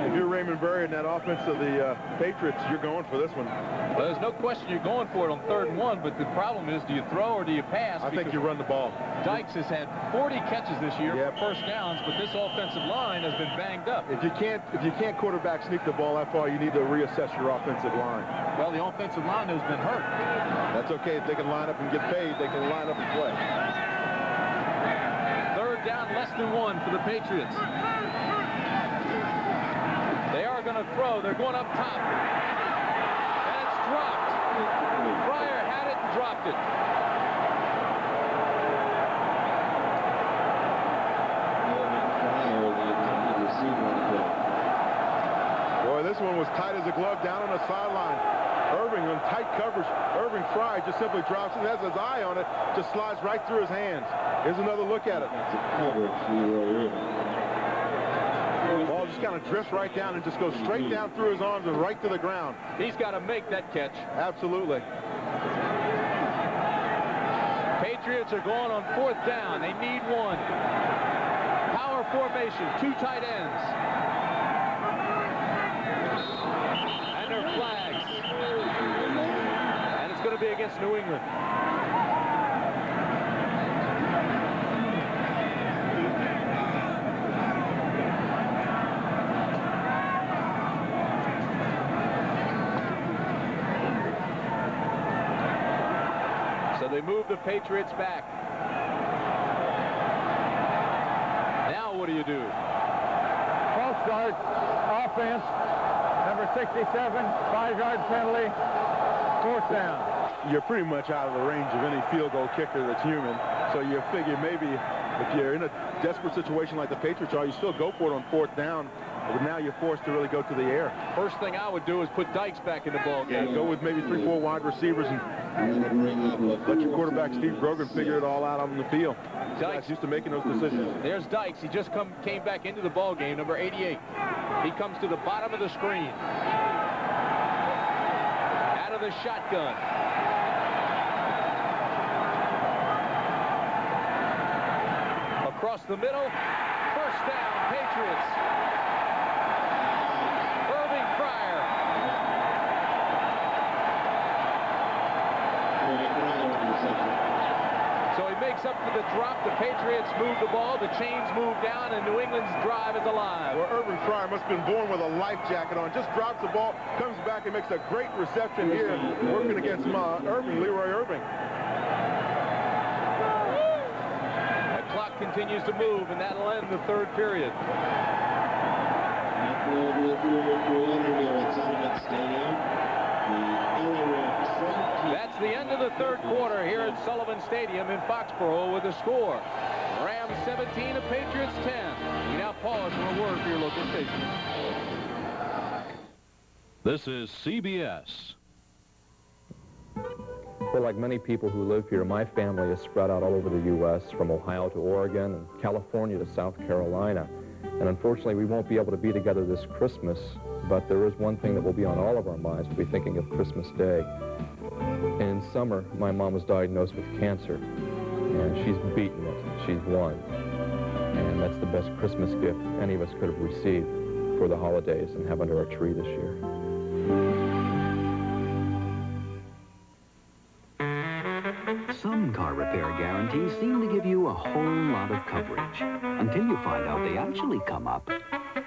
If you're Raymond Berry in that offense of the Patriots, you're going for this one. Well, there's no question you're going for it on 3rd and 1, but the problem is, do you throw or do you pass? I think you run the ball. Dykes has had 40 catches this year for first downs, but this offensive line has been banged up. If you can't quarterback sneak the ball that far, you need to reassess your offensive line. Well, the offensive line has been hurt. That's okay. If they can line up and get paid, they can line up and play. 3rd down, less than 1 for the Patriots. They are going to throw. They're going up top. And it's dropped. Fryar had it and dropped it. Boy, this one was tight as a glove down on the sideline. Irving on tight coverage. Irving Fryar just simply drops it and has his eye on it. Just slides right through his hands. Here's another look at it. Ball just kind of drifts right down and just goes straight down through his arms and right to the ground. He's got to make that catch. Absolutely. Patriots are going on 4th down. They need 1. Power formation, 2 tight ends. And there are flags. And it's going to be against New England. They move the Patriots back. Now what do you do? False start, offense, number 67, 5-yard penalty, 4th down. You're pretty much out of the range of any field goal kicker that's human. So you figure maybe if you're in a desperate situation like the Patriots are, you still go for it on 4th down. but now you're forced to really go to the air. First thing I would do is put Dykes back in the ball game. Go with maybe 3-4 wide receivers and let your quarterback Steve Grogan figure it all out on the field. Dykes used to making those decisions. There's Dykes. He just came back into the ball game, number 88. He comes to the bottom of the screen. Out of the shotgun. Across the middle. First down, Patriots. Irving Fryar. So he makes up for the drop. The Patriots move the ball. The chains move down, and New England's drive is alive. Well, Irving Fryar must have been born with a life jacket on. Just drops the ball, comes back, and makes a great reception here, working against Leroy Irving. The clock continues to move, and that'll end the third period. That's the end of the third quarter here at Sullivan Stadium in Foxborough with the score. Rams 17 to Patriots 10. We now pause for a word for your local station. This is CBS. Well, like many people who live here, my family is spread out all over the U.S., from Ohio to Oregon and California to South Carolina. And unfortunately, we won't be able to be together this Christmas, but there is one thing that will be on all of our minds. We'll be thinking of Christmas Day. In summer, my mom was diagnosed with cancer, and she's beaten it. She's won. And that's the best Christmas gift any of us could have received for the holidays and have under our tree this year. Some car repair guarantees seem to give you a whole lot of coverage until you find out they actually come up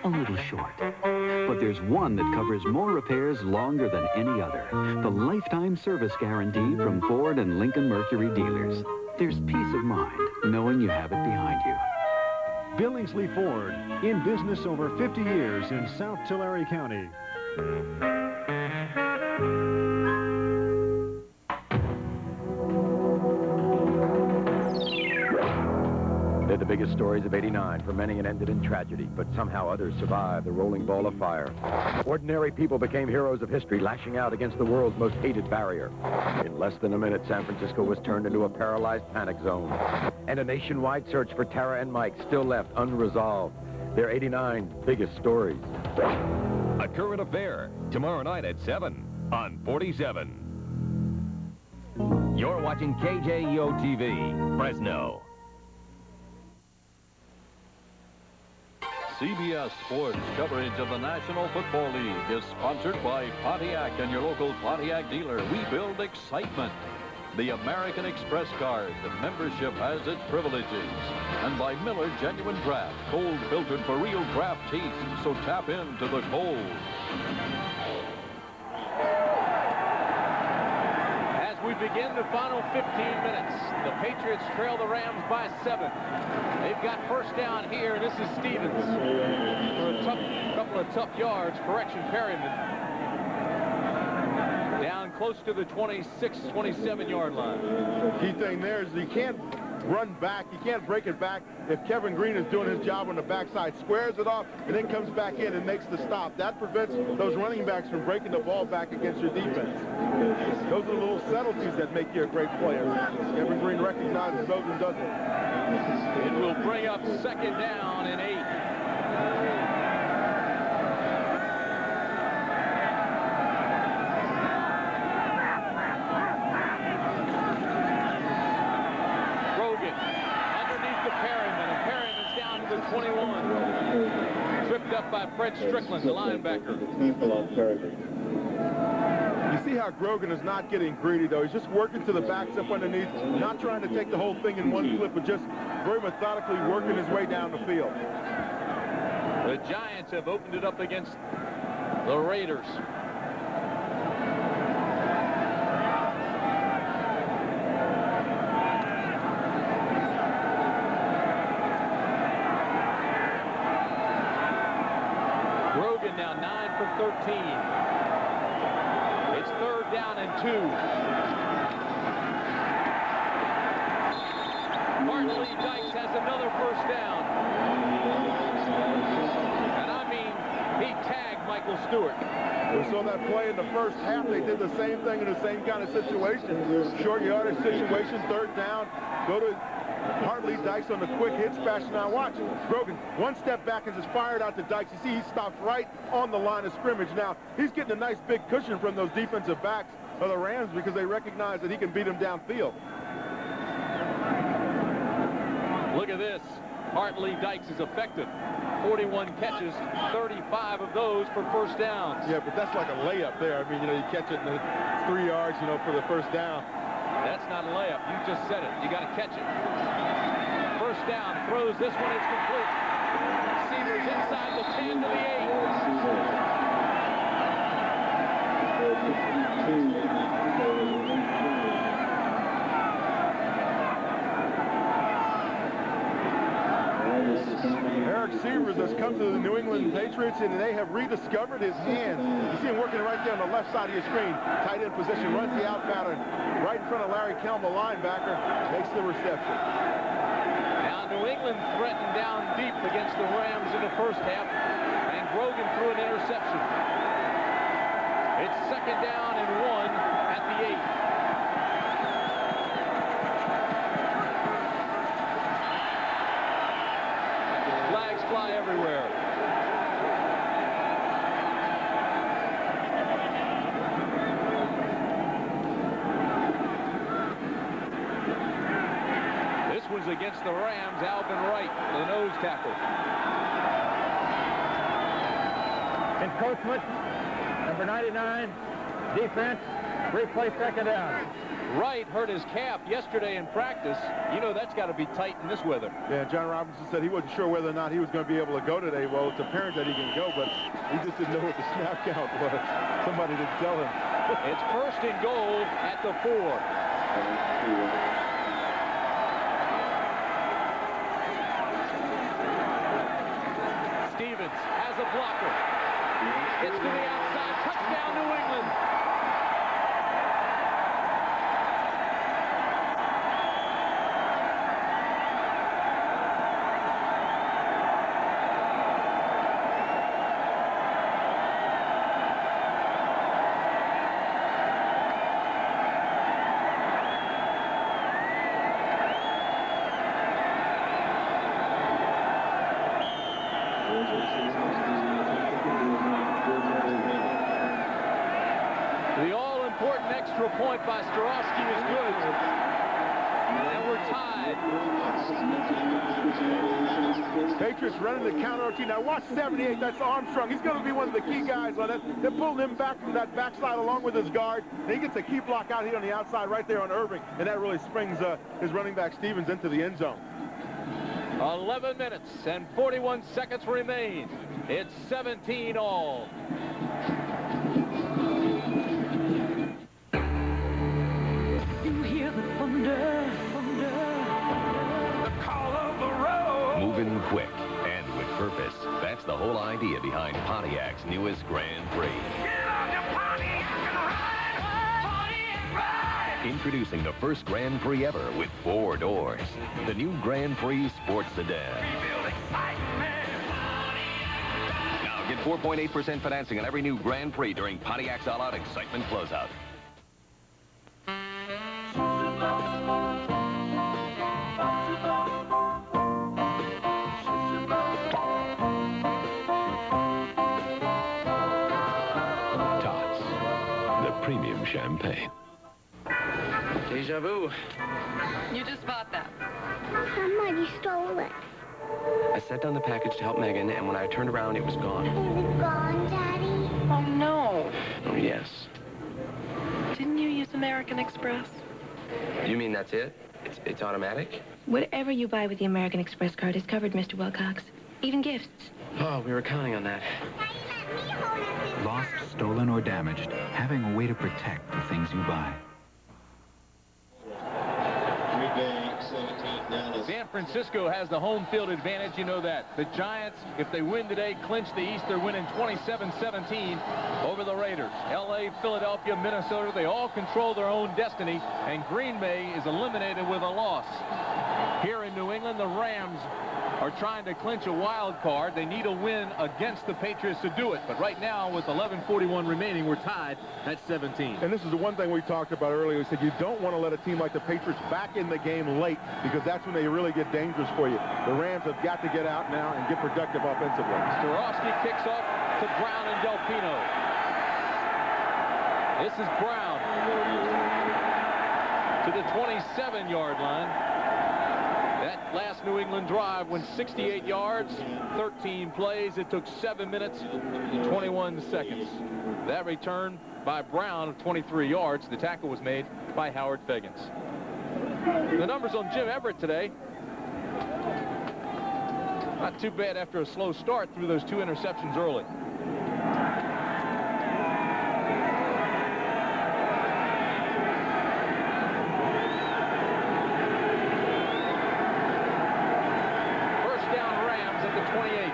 a little short. But there's one that covers more repairs longer than any other. The lifetime service guarantee from Ford and Lincoln Mercury dealers. There's peace of mind knowing you have it behind you. Billingsley Ford, in business over 50 years in South Tulare County. They're the biggest stories of '89. For many, it ended in tragedy, but somehow others survived the rolling ball of fire. Ordinary people became heroes of history, lashing out against the world's most hated barrier. In less than a minute, San Francisco was turned into a paralyzed panic zone. And a nationwide search for Tara and Mike still left unresolved. They're 89 biggest stories. A Current Affair, tomorrow night at 7 on 47. You're watching KJEO-TV, Fresno. CBS Sports coverage of the National Football League is sponsored by Pontiac and your local Pontiac dealer. We build excitement. The American Express card. The membership has its privileges. And by Miller Genuine Draft. Cold filtered for real draft taste. So tap into the cold. As we begin the final 15 minutes, the Patriots trail the Rams by 7. They've got first down here, and this is Stephens for a couple of tough yards. Correction, Perryman. Down close to the 26, 27-yard line. The key thing there is you can't run back. You can't break it back if Kevin Green is doing his job on the backside, squares it off, and then comes back in and makes the stop. That prevents those running backs from breaking the ball back against your defense. Those are the little subtleties that make you a great player. Kevin Green recognizes those and does it. It will bring up second down and 8. Grogan underneath to Perryman, and Perryman's down to the 21. Tripped up by Fred Strickland, the linebacker. You see how Grogan is not getting greedy, though. He's just working to the backs up underneath, not trying to take the whole thing in one flip, but just very methodically working his way down the field. The Giants have opened it up against the Raiders. Grogan now 9 for 13. It's third down and 2. Martin Lee Dykes has another first down. And I mean Michael Stewart. We saw that play in the first half. They did the same thing in the same kind of situation. Short yardage situation, third down. Go to Hartley Dykes on the quick hitch fashion. Now watch. Grogan, one step back and just fired out to Dykes. You see he stops right on the line of scrimmage. Now, he's getting a nice big cushion from those defensive backs of the Rams because they recognize that he can beat them downfield. Look at this. Hartley Dykes is effective. 41 catches, 35 of those for first downs. Yeah, but that's like a layup there. I mean, you catch it in the 3 yards, for the first down. That's not a layup. You just said it. You got to catch it. First down, throws. This one is complete. Seavers inside the 10 to the 8. Eric Seavers has come to the New England Patriots, and they have rediscovered his hand. You see him working right there on the left side of your screen. Tight end position, runs the out pattern right in front of Larry Kelm, the linebacker, makes the reception. Now New England threatened down deep against the Rams in the first half, and Grogan threw an interception. It's second down and 1 at the 8. Fly everywhere. This was against the Rams. Alvin Wright, the nose tackle. Encroachment, number 99, defense, replay second down. Wright hurt his calf yesterday in practice. That's got to be tight in this weather. Yeah, John Robinson said he wasn't sure whether or not he was going to be able to go today. Well, it's apparent that he can go, but he just didn't know what the snap count was. Somebody didn't tell him. It's first and goal at the 4. Stevens has a blocker. It's to the outside. Touchdown, New England. The all-important extra point by Staurovsky is good. And we're tied. Patriots running the counter routine. Now watch 78. That's Armstrong. He's going to be one of the key guys on it. They're pulling him back from that backside along with his guard. And he gets a key block out here on the outside right there on Irving. And that really springs his running back Stevens into the end zone. 11 minutes and 41 seconds remain. It's 17 all. You hear the thunder, the call of the road. Moving quick and with purpose. That's the whole idea behind Pontiac's newest Grand Prix. Get on your Pontiac and ride, Pontiac ride. Introducing the first Grand Prix ever with 4 doors. The new Grand Prix Sports Sedan. Now get 4.8% financing on every new Grand Prix during Pontiac's All-Out Excitement Closeout. Tots, the premium champagne. Deja vu. You just bought that. Somebody stole it. I set down the package to help Megan, and when I turned around, it was gone. Is it gone, Daddy? Oh, no. Oh, yes. Didn't you use American Express? You mean that's it? It's automatic? Whatever you buy with the American Express card is covered, Mr. Wilcox. Even gifts. Oh, we were counting on that. Lost, stolen, or damaged, having a way to protect the things you buy. San Francisco has the home field advantage, you know that. The Giants, if they win today, clinch the East. They're winning 27-17 over the Raiders. L.A., Philadelphia, Minnesota, they all control their own destiny, and Green Bay is eliminated with a loss. Here in New England, the Rams are trying to clinch a wild card. They need a win against the Patriots to do it. But right now, with 11:41 remaining, we're tied at 17. And this is the one thing we talked about earlier. We said you don't want to let a team like the Patriots back in the game late, because that's when they really get dangerous for you. The Rams have got to get out now and get productive offensively. Staurovsky kicks off to Brown and Delpino. This is Brown to the 27-yard line. That last New England drive went 68 yards, 13 plays. It took 7 minutes and 21 seconds. That return by Brown of 23 yards. The tackle was made by Howard Fagans. The numbers on Jim Everett today, not too bad after a slow start through those 2 interceptions early. First down, Rams at the 28.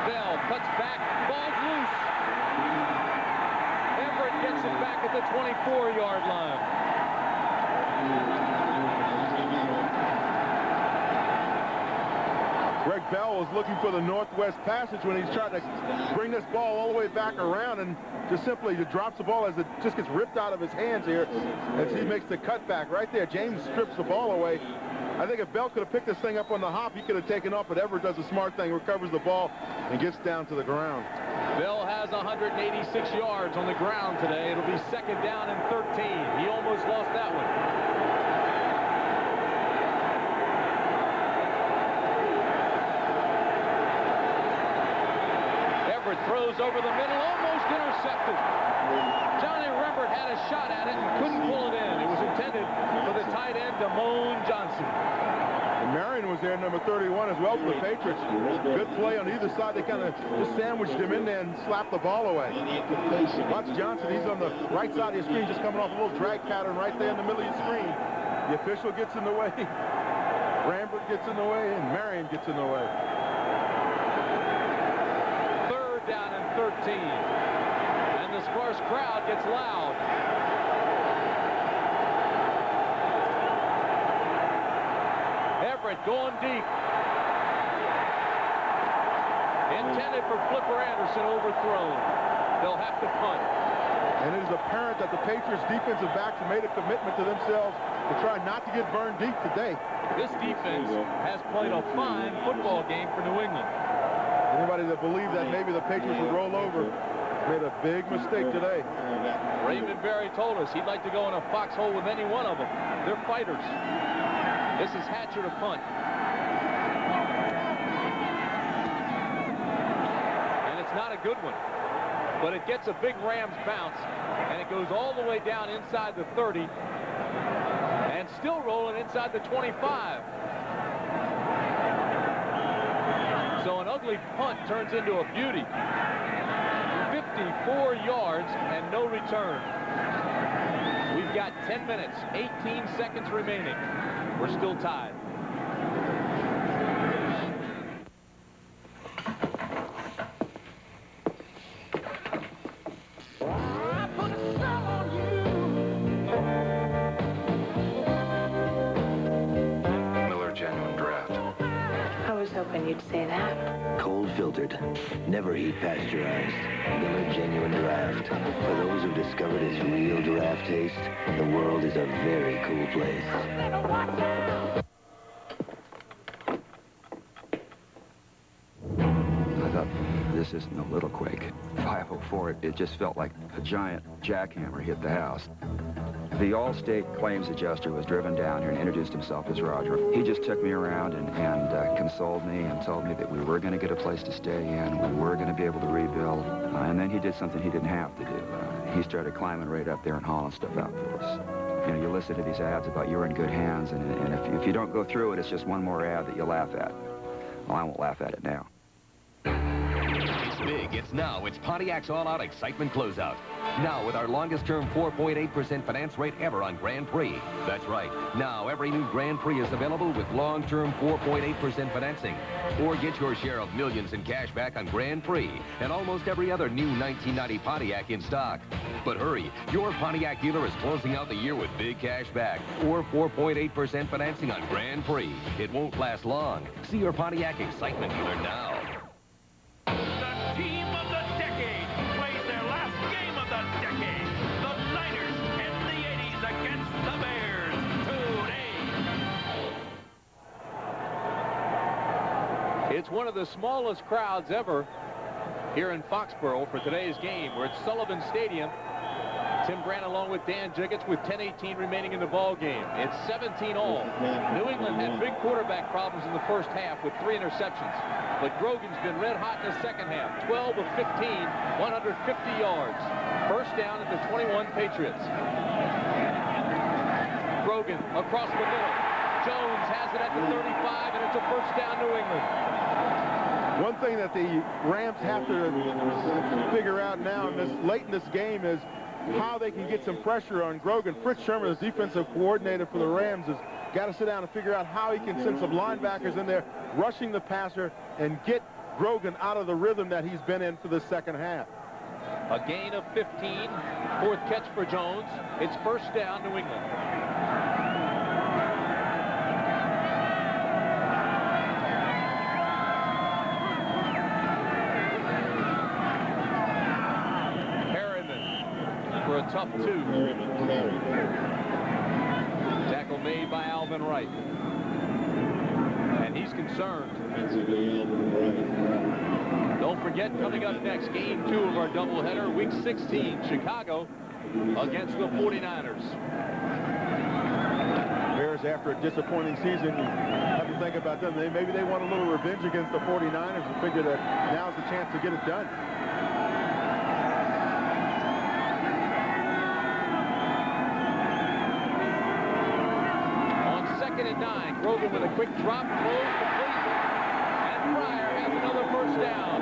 Bell cuts back, ball's loose. Everett gets it back at the 24-yard line. Greg Bell was looking for the northwest passage when he's trying to bring this ball all the way back around, and just simply drops the ball as it just gets ripped out of his hands here as he makes the cutback right there. James strips the ball away. I think if Bell could have picked this thing up on the hop, he could have taken off, but Everett does a smart thing, recovers the ball, and gets down to the ground. Bell has 186 yards on the ground today. It'll be second down and 13. He almost lost that one. Throws over the middle, almost intercepted. Johnny Rembert had a shot at it and couldn't pull it in. It was intended for the tight end, Damone Johnson. And Marion was there, number 31 as well for the Patriots. Good play on either side. They kind of just sandwiched him in there and slapped the ball away. Watch Johnson. He's on the right side of your screen, just coming off a little drag pattern right there in the middle of your screen. The official gets in the way. Rembert gets in the way, and Marion gets in the way. Down in 13, and the sparse crowd gets loud. Everett going deep. Intended for Flipper Anderson, overthrown. They'll have to punt. And it is apparent that the Patriots defensive backs have made a commitment to themselves to try not to get burned deep today. This defense has played a fine football game for New England. Anybody that believed that maybe the Patriots would roll over made a big mistake today. Raymond Berry told us he'd like to go in a foxhole with any one of them. They're fighters. This is Hatcher to punt. And it's not a good one, but it gets a big Rams bounce, and it goes all the way down inside the 30 and still rolling inside the 25. So an ugly punt turns into a beauty. 54 yards and no return. We've got 10 minutes, 18 seconds remaining. We're still tied. Miller Genuine Draft. I was hoping you'd say that. Cold filtered, never heat pasteurized. Miller Genuine Draft. For those who discovered its real draft taste, the world is a very cool place. I thought, this isn't a little quake. 504, it just felt like a giant jackhammer hit the house. The All-State claims adjuster was driven down here and introduced himself as Roger. He just took me around and consoled me and told me that we were going to get a place to stay in, we were going to be able to rebuild, and then he did something he didn't have to do. He started climbing right up there and hauling stuff out for us. You know, you listen to these ads about you're in good hands, and if you don't go through it, it's just one more ad that you laugh at. Well, I won't laugh at it now. big. It's now. It's Pontiac's all-out excitement closeout. Now with our longest-term 4.8% finance rate ever on Grand Prix. That's right. Now every new Grand Prix is available with long-term 4.8% financing. Or get your share of millions in cash back on Grand Prix and almost every other new 1990 Pontiac in stock. But hurry, your Pontiac dealer is closing out the year with big cash back or 4.8% financing on Grand Prix. It won't last long. See your Pontiac excitement dealer now. The team of the decade plays their last game of the decade. The Niners in the 80s against the Bears today. It's one of the smallest crowds ever here in Foxborough for today's game. We're at Sullivan Stadium. Tim Grant along with Dan Jiggets with 10:18 remaining in the ball game. It's 17-all. New England had big quarterback problems in the first half with 3 interceptions. But Grogan's been red hot in the second half. 12 of 15, 150 yards. First down at the 21 Patriots. Grogan across the middle. Jones has it at the 35, and it's a first down New England. One thing that the Rams have to figure out now late in this game is how they can get some pressure on Grogan. Fritz Sherman, the defensive coordinator for the Rams, has got to sit down and figure out how he can send some linebackers in there, rushing the passer, and get Grogan out of the rhythm that he's been in for the second half. A gain of 15, 4th catch for Jones. It's first down, New England. For a tough 2. Tackle made by Alvin Wright. And he's concerned. Don't forget, coming up next, game 2 of our doubleheader, week 16, Chicago against the 49ers. Bears, after a disappointing season, you have to think about them. Maybe they want a little revenge against the 49ers and figure that now's the chance to get it done. And 9. Grogan with a quick drop, throws complete, and Fryar has another first down.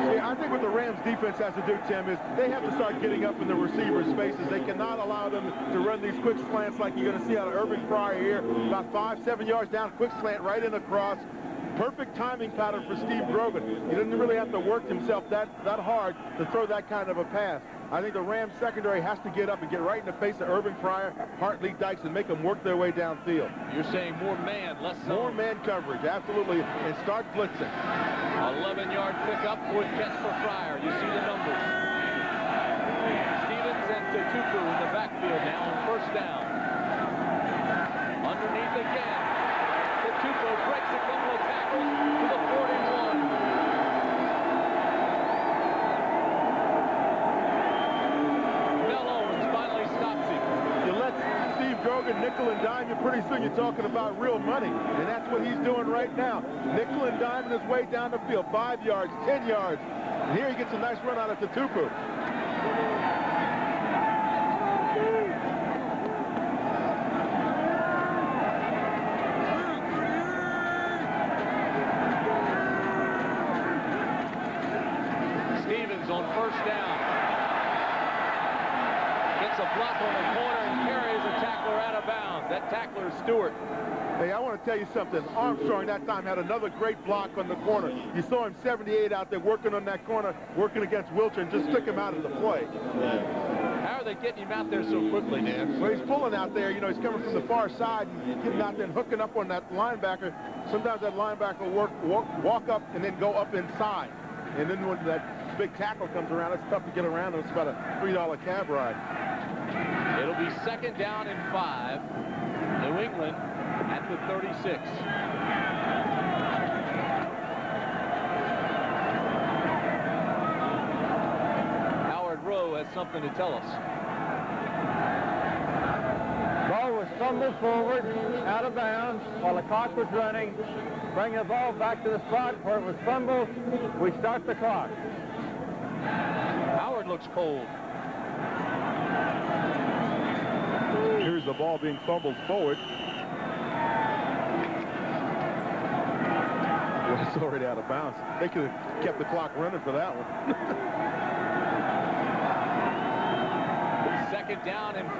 See, I think what the Rams defense has to do, Tim, is they have to start getting up in the receivers' faces. They cannot allow them to run these quick slants like you're going to see out of Irving Fryar here. About 5-7 yards down, quick slant right in across. Perfect timing pattern for Steve Grogan. He didn't really have to work himself that hard to throw that kind of a pass. I think the Rams secondary has to get up and get right in the face of Irving Fryar, Hartley, Dykes, and make them work their way downfield. You're saying more man, less zone. More man coverage, absolutely, and start blitzing. 11-yard pickup, 4th catch for Fryar. You see the numbers. Stevens and Tutu in the backfield now on first down. Underneath again. Tutu breaks a couple of tackles to the 41. Grogan, nickel and dime, and pretty soon you're talking about real money, and that's what he's doing right now. Nickel and dime his way down the field, 5 yards, 10 yards, and here he gets a nice run out of Tutu. Stevens on first down. Gets a block on the corner and carries a tackler out of bounds. That tackler is Stewart. Hey, I want to tell you something. Armstrong that time had another great block on the corner. You saw him 78 out there working on that corner, working against Wilcher, and just took him out of the play. How are they getting him out there so quickly, Dan? Well, he's pulling out there. You know, he's coming from the far side and getting out there and hooking up on that linebacker. Sometimes that linebacker will walk up and then go up inside. And then when that big tackle comes around, it's tough to get around. It's about a $3 cab ride. It'll be second down and 5. New England at the 36. Howard Rowe has something to tell us. Ball was fumbled forward, out of bounds, while the clock was running. Bring the ball back to the spot where it was fumbled. We start the clock. Howard looks cold. Here's the ball being fumbled forward. Well, it's already out of bounds. They could have kept the clock running for that one. Second down and 5.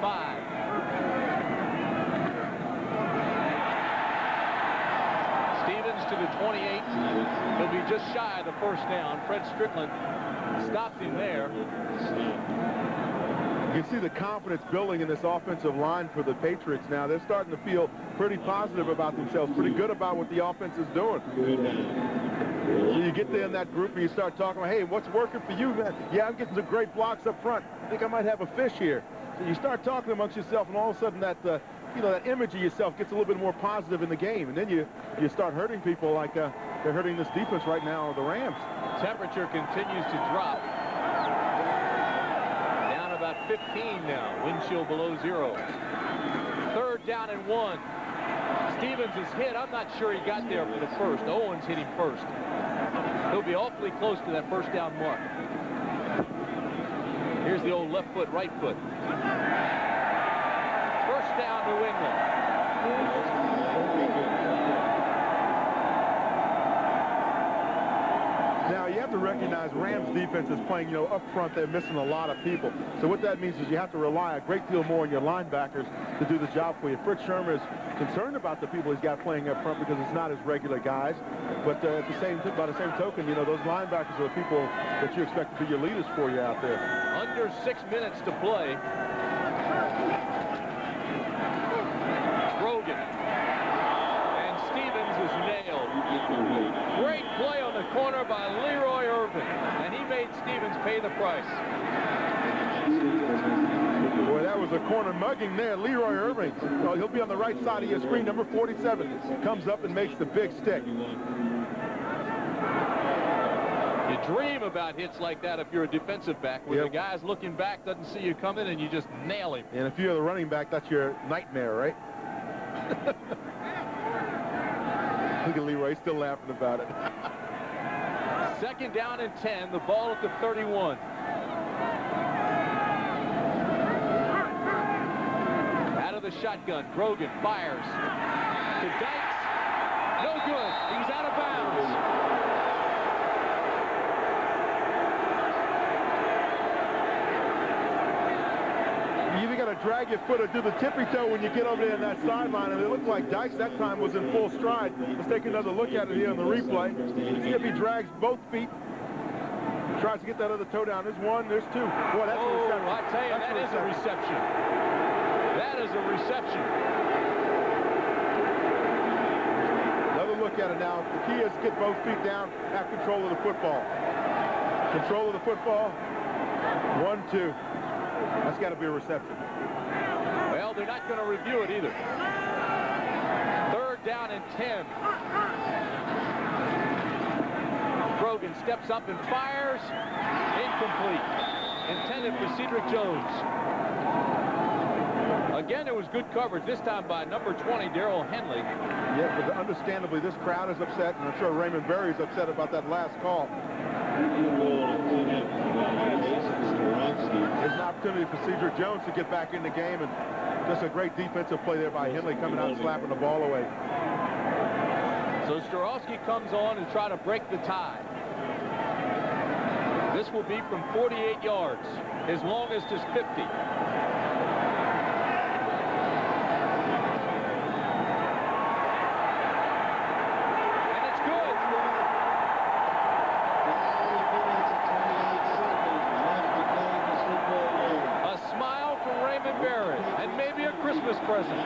Stephens to the 28. He'll be just shy of the first down. Fred Strickland stops him there. You can see the confidence building in this offensive line for the Patriots now. They're starting to feel pretty positive about themselves, pretty good about what the offense is doing. So you get there in that group and you start talking about, hey, what's working for you, man? Yeah, I'm getting some great blocks up front. I think I might have a fish here. So you start talking amongst yourself, and all of a sudden that, you know, that image of yourself gets a little bit more positive in the game. And then you start hurting people like they're hurting this defense right now, the Rams. Temperature continues to drop. Down about 15 now. Wind chill below 0. Third down and 1. Stephens is hit. I'm not sure he got there for the first. Owens hit him first. He'll be awfully close to that first down mark. Here's the old left foot, right foot. First down, New England. Now, you have to recognize Rams defense is playing, you know, up front. They're missing a lot of people. So what that means is you have to rely a great deal more on your linebackers to do the job for you. Fritz Shermer is concerned about the people he's got playing up front because it's not his regular guys. But by the same token, you know, those linebackers are the people that you expect to be your leaders for you out there. Under 6 minutes to play. Grogan. And Stephens is nailed. Great play on the corner by Leroy Irving. And he made Stephens pay the price. Boy, that was a corner mugging there. Leroy Irving. Oh, he'll be on the right side of your screen. Number 47 comes up and makes the big stick. You dream about hits like that if you're a defensive back, where the guy's looking back, doesn't see you coming, and you just nail him. And if you're the running back, that's your nightmare, right? Look at Leroy, still laughing about it. Second down and 10, the ball at the 31. Out of the shotgun, Grogan fires to Dykes. No good. He's out of bounds. You either got to drag your foot or do the tippy toe when you get over there in that sideline. And it looked like Dykes that time was in full stride. Let's take another look at it here on the replay. See if he drags both feet. Tries to get that other toe down. There's one, there's two. Boy, that's a reception. I tell you, that is a reception. That is a reception. Another look at it now. The key is to get both feet down, have control of the football. Control of the football. 1-2. That's got to be a reception. Well, they're not going to review it either. Third down and 10. Grogan steps up and fires. Incomplete. Intended for Cedric Jones. Again, it was good coverage, this time by number 20, Darrell Henley. Yeah, but understandably, this crowd is upset, and I'm sure Raymond Berry is upset about that last call. There's an opportunity for Cedric Jones to get back in the game, and just a great defensive play there by Henley coming out and slapping the ball away. So Staurovsky comes on and try to break the tie. This will be from 48 yards. His longest is 50. And it's good. A smile from Raymond Berry, and maybe a Christmas present.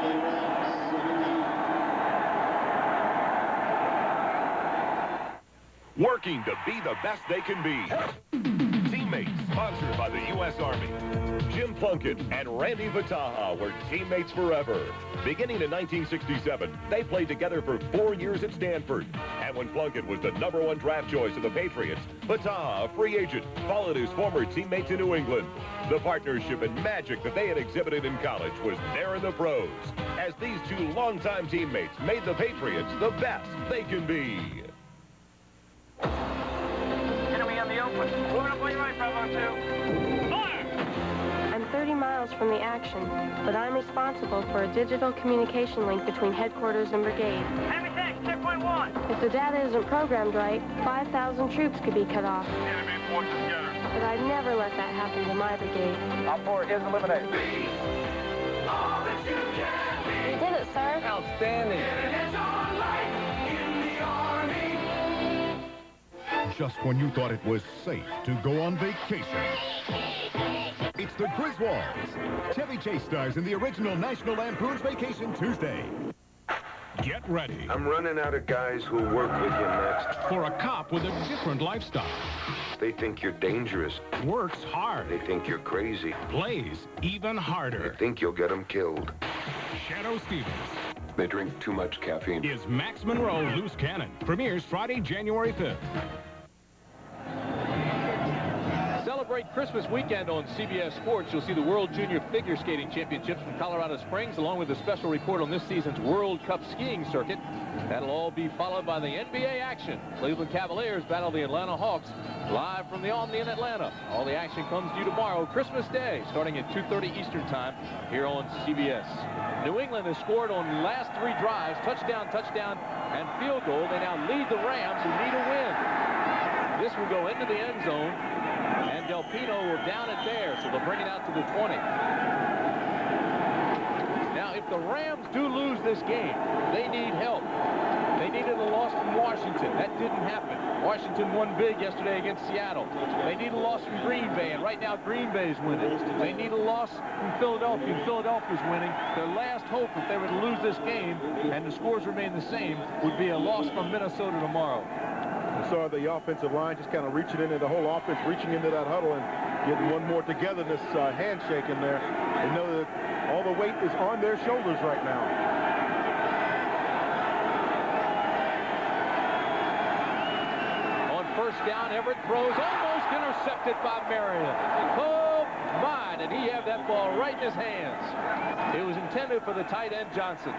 Working to be the best they can be. Teammates, sponsored by the U.S. Army. Jim Plunkett and Randy Vitaha were teammates forever. Beginning in 1967, they played together for 4 years at Stanford. And when Plunkett was the #1 draft choice of the Patriots, Vitaha, a free agent, followed his former teammates in New England. The partnership and magic that they had exhibited in college was there in the pros, as these two longtime teammates made the Patriots the best they can be. Enemy on the open. Moving up on your right, Bravo 2. Fire! I'm 30 miles from the action, but I'm responsible for a digital communication link between headquarters and brigade. Heavy 6. If the data isn't programmed right, 5,000 troops could be cut off. But I'd never let that happen to my brigade. Top 4 is eliminated. You did it, sir. Outstanding. Just when you thought it was safe to go on vacation. It's the Griswolds. Chevy Chase stars in the original National Lampoon's Vacation Tuesday. Get ready. I'm running out of guys who work with you next. For a cop with a different lifestyle. They think you're dangerous. Works hard. They think you're crazy. Plays even harder. They think you'll get them killed. Shadow Stevens. They drink too much caffeine. Is Max Monroe Loose Cannon. Premieres Friday, January 5th. Celebrate Christmas weekend on CBS Sports. You'll see the World Junior Figure Skating Championships from Colorado Springs, along with a special report on this season's World Cup skiing circuit. That'll all be followed by the NBA action. Cleveland Cavaliers battle the Atlanta Hawks live from the Omni in Atlanta. All the action comes to you tomorrow, Christmas Day, starting at 2:30 Eastern Time here on CBS. New England has scored on the last 3 drives, touchdown, touchdown, and field goal. They now lead the Rams, who need a win. This will go into the end zone. And Del Pino will down it there, so they'll bring it out to the 20. Now, if the Rams do lose this game, they need help. They needed a loss from Washington. That didn't happen. Washington won big yesterday against Seattle. They need a loss from Green Bay, and right now Green Bay's winning. They need a loss from Philadelphia, and Philadelphia's winning. Their last hope, if they were to lose this game and the scores remain the same, would be a loss from Minnesota tomorrow. Saw the offensive line just kind of reaching into the whole offense, reaching into that huddle and getting one more togetherness handshake in there. They know that all the weight is on their shoulders right now. On first down, Everett throws, almost intercepted by Marion. Oh, my, did he have that ball right in his hands. It was intended for the tight end, Johnson.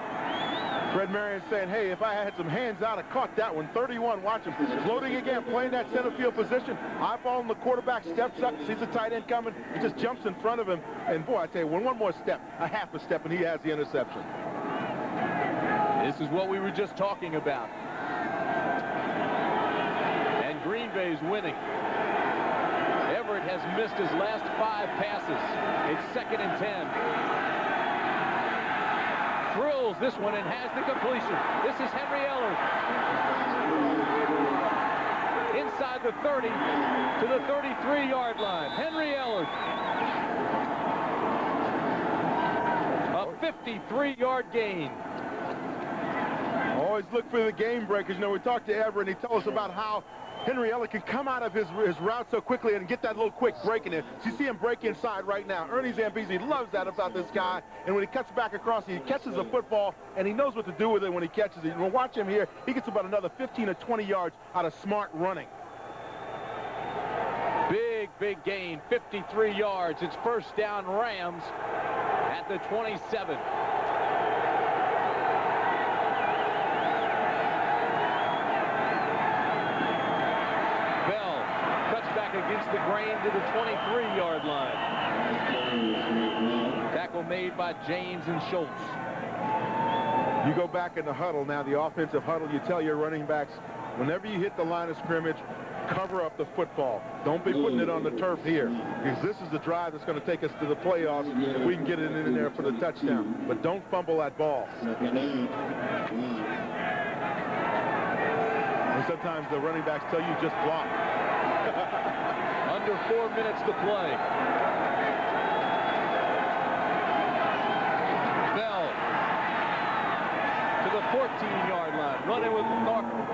Fred Marion saying, hey, if I had some hands out, I caught that one. 31, watch him. Floating again, playing that center field position. Eyeballing the quarterback, steps up, sees the tight end coming. He just jumps in front of him. And, boy, I tell you, one more step, a half a step, and he has the interception. This is what we were just talking about. And Green Bay's winning. Everett has missed his last 5 passes. It's 2nd and 10. Drills this one and has the completion. This is Henry Ellard. Inside the 30 to the 33-yard line. Henry Ellard. A 53-yard gain. Always look for the game breakers. You know, we talked to Everett, and he told us about how Henry Ellard can come out of his route so quickly and get that little quick break in it. So you see him break inside right now. Ernie Zambezi loves that about this guy. And when he cuts back across, he catches the football, and he knows what to do with it when he catches it. We'll watch him here. He gets about another 15 or 20 yards out of smart running. Big gain, 53 yards. It's first down Rams at the 27. Against the grain to the 23-yard line. Tackle made by James and Schultz. You go back in the huddle now, the offensive huddle, you tell your running backs, whenever you hit the line of scrimmage, cover up the football. Don't be putting it on the turf here, because this is the drive that's going to take us to the playoffs if we can get it in there for the touchdown. But don't fumble that ball. And sometimes the running backs tell you just block. Under 4 minutes to play. Bell to the 14-yard line, running with Norfolk.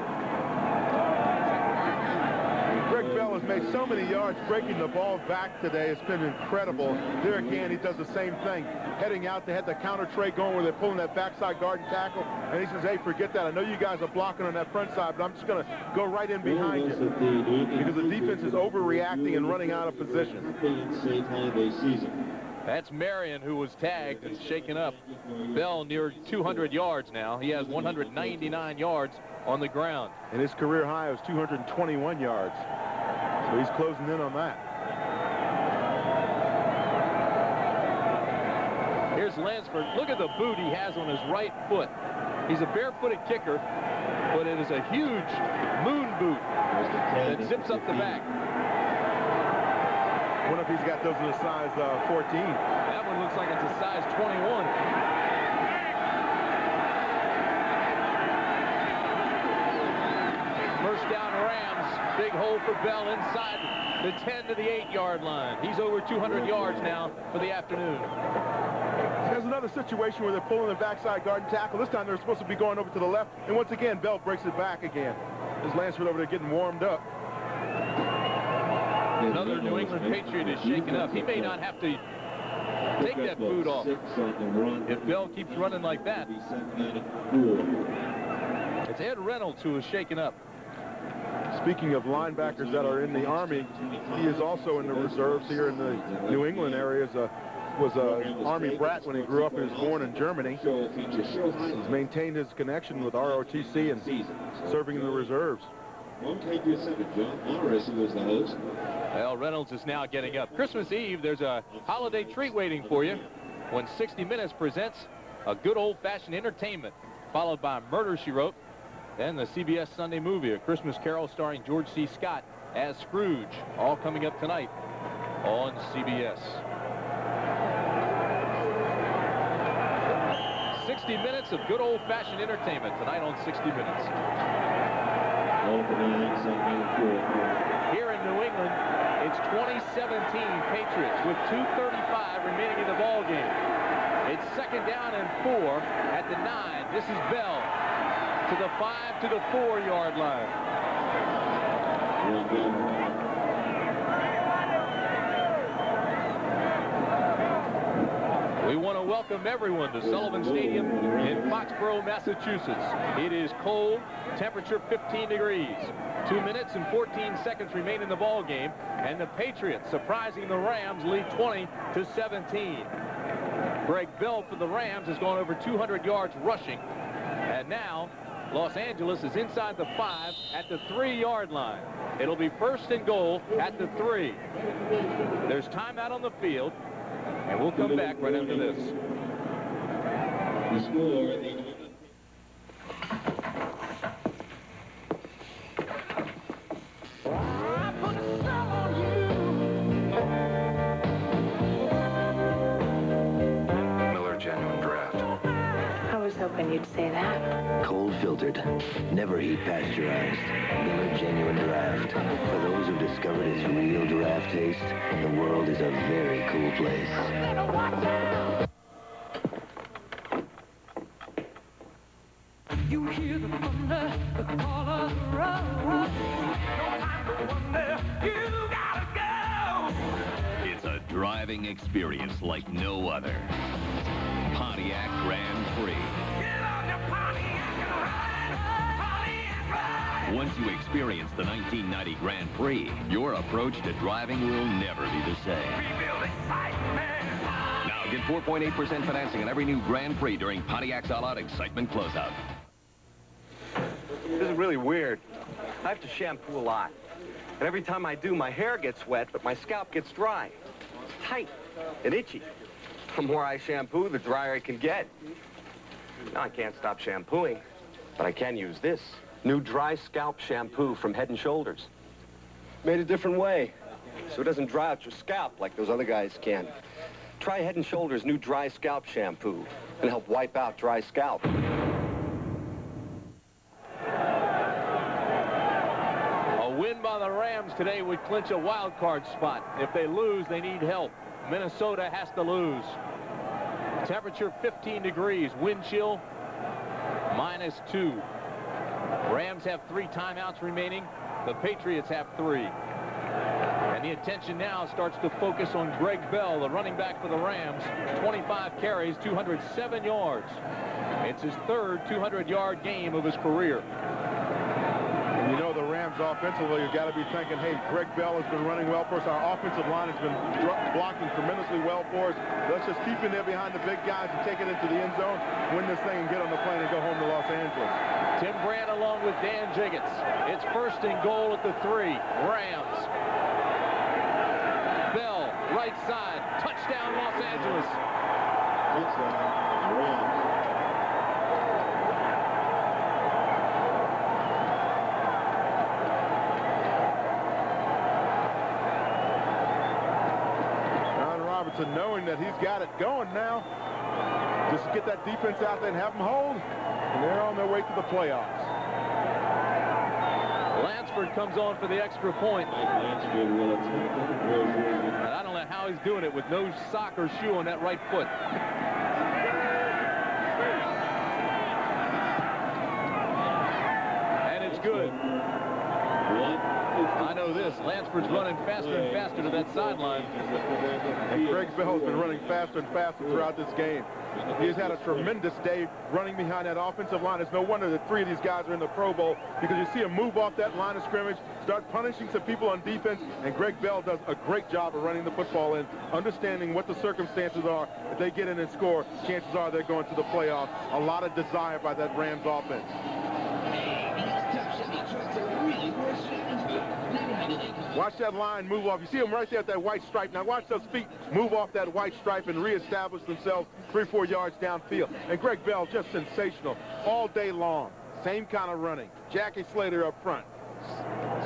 Greg Bell has made so many yards breaking the ball back today. It's been incredible. There again, he does the same thing. Heading out, they had the counter tray going where they're pulling that backside guard and tackle. And he says, hey, forget that. I know you guys are blocking on that front side, but I'm just going to go right in behind you. Because the defense is overreacting and running out of position. That's Marion, who was tagged and shaken up. Bell near 200 yards now. He has 199 yards on the ground. And his career high was 221 yards. So he's closing in on that. Here's Lansford. Look at the boot he has on his right foot. He's a barefooted kicker, but it is a huge moon boot that zips up the back. I wonder if he's got those in a size 14. That one looks like it's a size 21. First down Rams. Big hole for Bell inside the 10 to the 8-yard line. He's over 200 yards now for the afternoon. There's another situation where they're pulling the backside guard and tackle. This time they're supposed to be going over to the left. And once again, Bell breaks it back again. There's Lansford over there getting warmed up. Another New England Patriot is shaken up. He may not have to take that boot off if Bell keeps running like that. It's Ed Reynolds who is shaken up. Speaking of linebackers that are in the Army, he is also in the reserves here in the New England areas. Was an Army brat when he grew up. He was born in Germany. He's maintained his connection with ROTC and serving in the reserves. Well, Reynolds is now getting up. Christmas Eve, there's a holiday treat waiting for you when 60 Minutes presents a good old-fashioned entertainment, followed by Murder, She Wrote, then the CBS Sunday movie, A Christmas Carol starring George C. Scott as Scrooge, all coming up tonight on CBS. 60 minutes of good old-fashioned entertainment tonight on 60 Minutes. Here in New England, it's 2017 Patriots with 2:35 remaining in the ball game. It's second down and 4 at the 9. This is Bell to the 5 to the 4-yard line. We want to welcome everyone to Sullivan Stadium in Foxborough, Massachusetts. It is cold, temperature 15 degrees. 2 minutes and 14 seconds remain in the ball game, and the Patriots surprising the Rams lead 20-17. Greg Bell for the Rams has gone over 200 yards rushing, and now Los Angeles is inside the 5 at the 3-yard line. It'll be first and goal at the 3. There's timeout on the field. And we'll come back right after this. Miller Genuine Draft. I was hoping you'd say that. Cold filtered, never heat pasteurized. Miller Genuine Draft. For those who've discovered its real draft taste, the world is a very cool place. You hear the thunder, the call of the road. No time to wonder, you gotta go. It's a driving experience like no other. Pontiac Grand Prix. Get on your Pontiac and ride, Pontiac ride. Once you experience the 1990 Grand Prix, your approach to driving will never be the same. Rebuild excitement. Now get 4.8% financing on every new Grand Prix during Pontiac's all-out excitement closeout. This is really weird. I have to shampoo a lot. And every time I do, my hair gets wet, but my scalp gets dry. It's tight and itchy. The more I shampoo, the drier it can get. Now I can't stop shampooing, but I can use this. New dry scalp shampoo from Head & Shoulders. Made a different way, so it doesn't dry out your scalp like those other guys can. Try Head & Shoulders new dry scalp shampoo and help wipe out dry scalp. A win by the Rams today would clinch a wild card spot. If they lose, they need help. Minnesota has to lose. Temperature 15 degrees, wind chill -2. Rams have 3 timeouts remaining. The Patriots have 3. And the attention now starts to focus on Greg Bell, the running back for the Rams. 25 carries, 207 yards. It's his 3rd 200-yard game of his career. And you know the Rams offensively, you've got to be thinking, hey, Greg Bell has been running well for us. Our offensive line has been blocking tremendously well for us. Let's just keep in there behind the big guys and take it into the end zone, win this thing, and get on the plane and go home to Los Angeles. Tim Grant along with Dan Jiggets. It's first and goal at the 3. Rams. Bell, right side. Touchdown, Los Angeles. and knowing that he's got it going now. Just get that defense out there and have them hold, and they're on their way to the playoffs. Lansford comes on for the extra point. And I don't know how he's doing it with no sock or shoe on that right foot. And it's good. I know this. Lansford's running faster and faster to that sideline. And Greg Bell's been running faster and faster throughout this game. He's had a tremendous day running behind that offensive line. It's no wonder that 3 of these guys are in the Pro Bowl, because you see him move off that line of scrimmage, start punishing some people on defense, and Greg Bell does a great job of running the football in, understanding what the circumstances are. If they get in and score, chances are they're going to the playoffs. A lot of desire by that Rams offense. Watch that line move off. You see him right there at that white stripe. Now watch those feet move off that white stripe and reestablish themselves 3-4 yards downfield. And Greg Bell just sensational all day long. Same kind of running. Jackie Slater up front.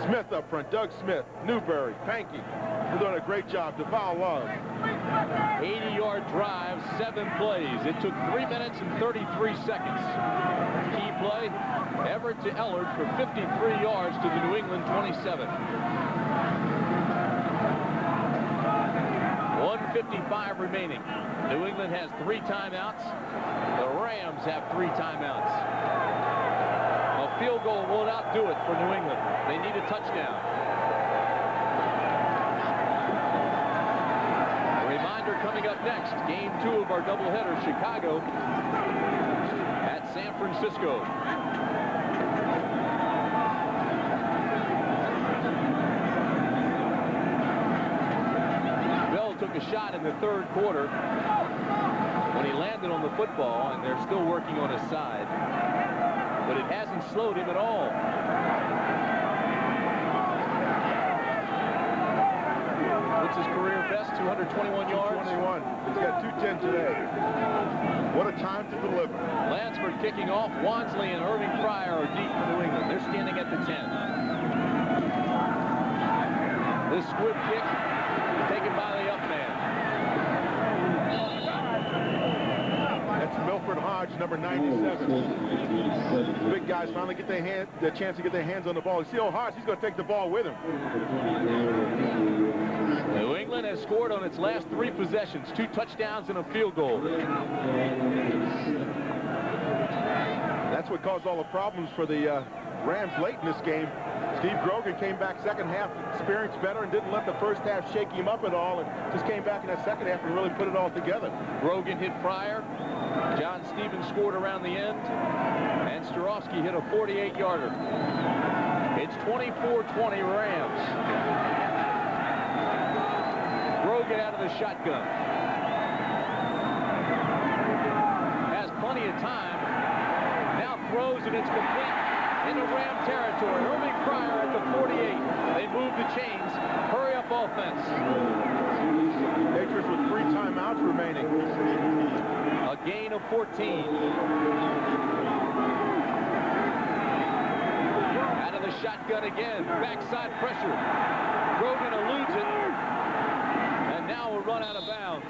Smith up front. Doug Smith. Newberry. Pankey. They're doing a great job. DeVal Love. 80-yard drive, 7 plays. It took 3 minutes and 33 seconds. Key play, Everett to Ellard for 53 yards to the New England 27. 1:55 remaining. New England has 3 timeouts. The Rams have 3 timeouts. A field goal will not do it for New England. They need a touchdown. Coming up next, game 2 of our doubleheader, Chicago at San Francisco. Bell took a shot in the 3rd quarter when he landed on the football, and they're still working on his side, but it hasn't slowed him at all. What's his career best? 221 yards? 221. He's got 210 today. What a time to deliver. Lansford kicking off. Wansley and Irving Fryar are deep for New England. They're standing at the 10. This squib kick taken by the up man. That's Milford Hodge, number 97. The big guys finally get the chance to get their hands on the ball. You see old Hodge, he's going to take the ball with him. New England has scored on its last 3 possessions, 2 touchdowns and a field goal. That's what caused all the problems for the Rams late in this game. Steve Grogan came back second half, experienced better, and didn't let the first half shake him up at all, and just came back in that second half and really put it all together. Grogan hit Fryar. John Stephens scored around the end, and Staurovsky hit a 48-yarder. It's 24-20 Rams. Grogan out of the shotgun. Has plenty of time. Now throws, and it's complete into Ram territory. Irving Fryar at the 48. They move the chains. Hurry up offense. Patriots with 3 timeouts remaining. A gain of 14. Out of the shotgun again. Backside pressure. Grogan eludes it. And now we'll run out of bounds.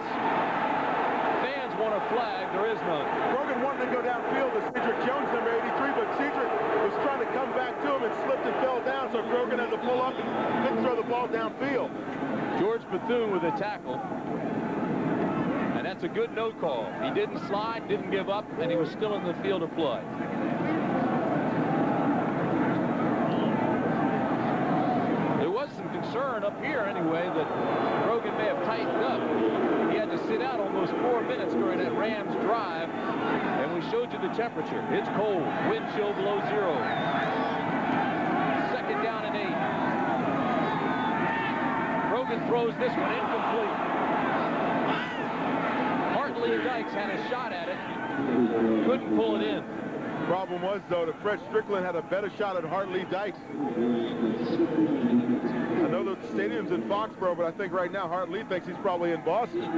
Fans want a flag. There is none. Grogan wanted to go downfield to Cedric Jones, number 83, but Cedric was trying to come back to him and slipped and fell down, so Grogan had to pull up and couldn't throw the ball downfield. George Bethune with a tackle. And that's a good no call. He didn't slide, didn't give up, and he was still in the field of play. There was some concern up here anyway that Grogan may have tightened up. He had to sit out almost 4 minutes during that Rams drive, and we showed you the temperature. It's cold, wind chill below 0. Second down and 8. Grogan throws this one incomplete. Hartley Dykes had a shot at it, couldn't pull it in. Problem was, though, that Fred Strickland had a better shot at Hartley Dykes. I know the stadium's in Foxborough, but I think right now Hartley thinks he's probably in Boston.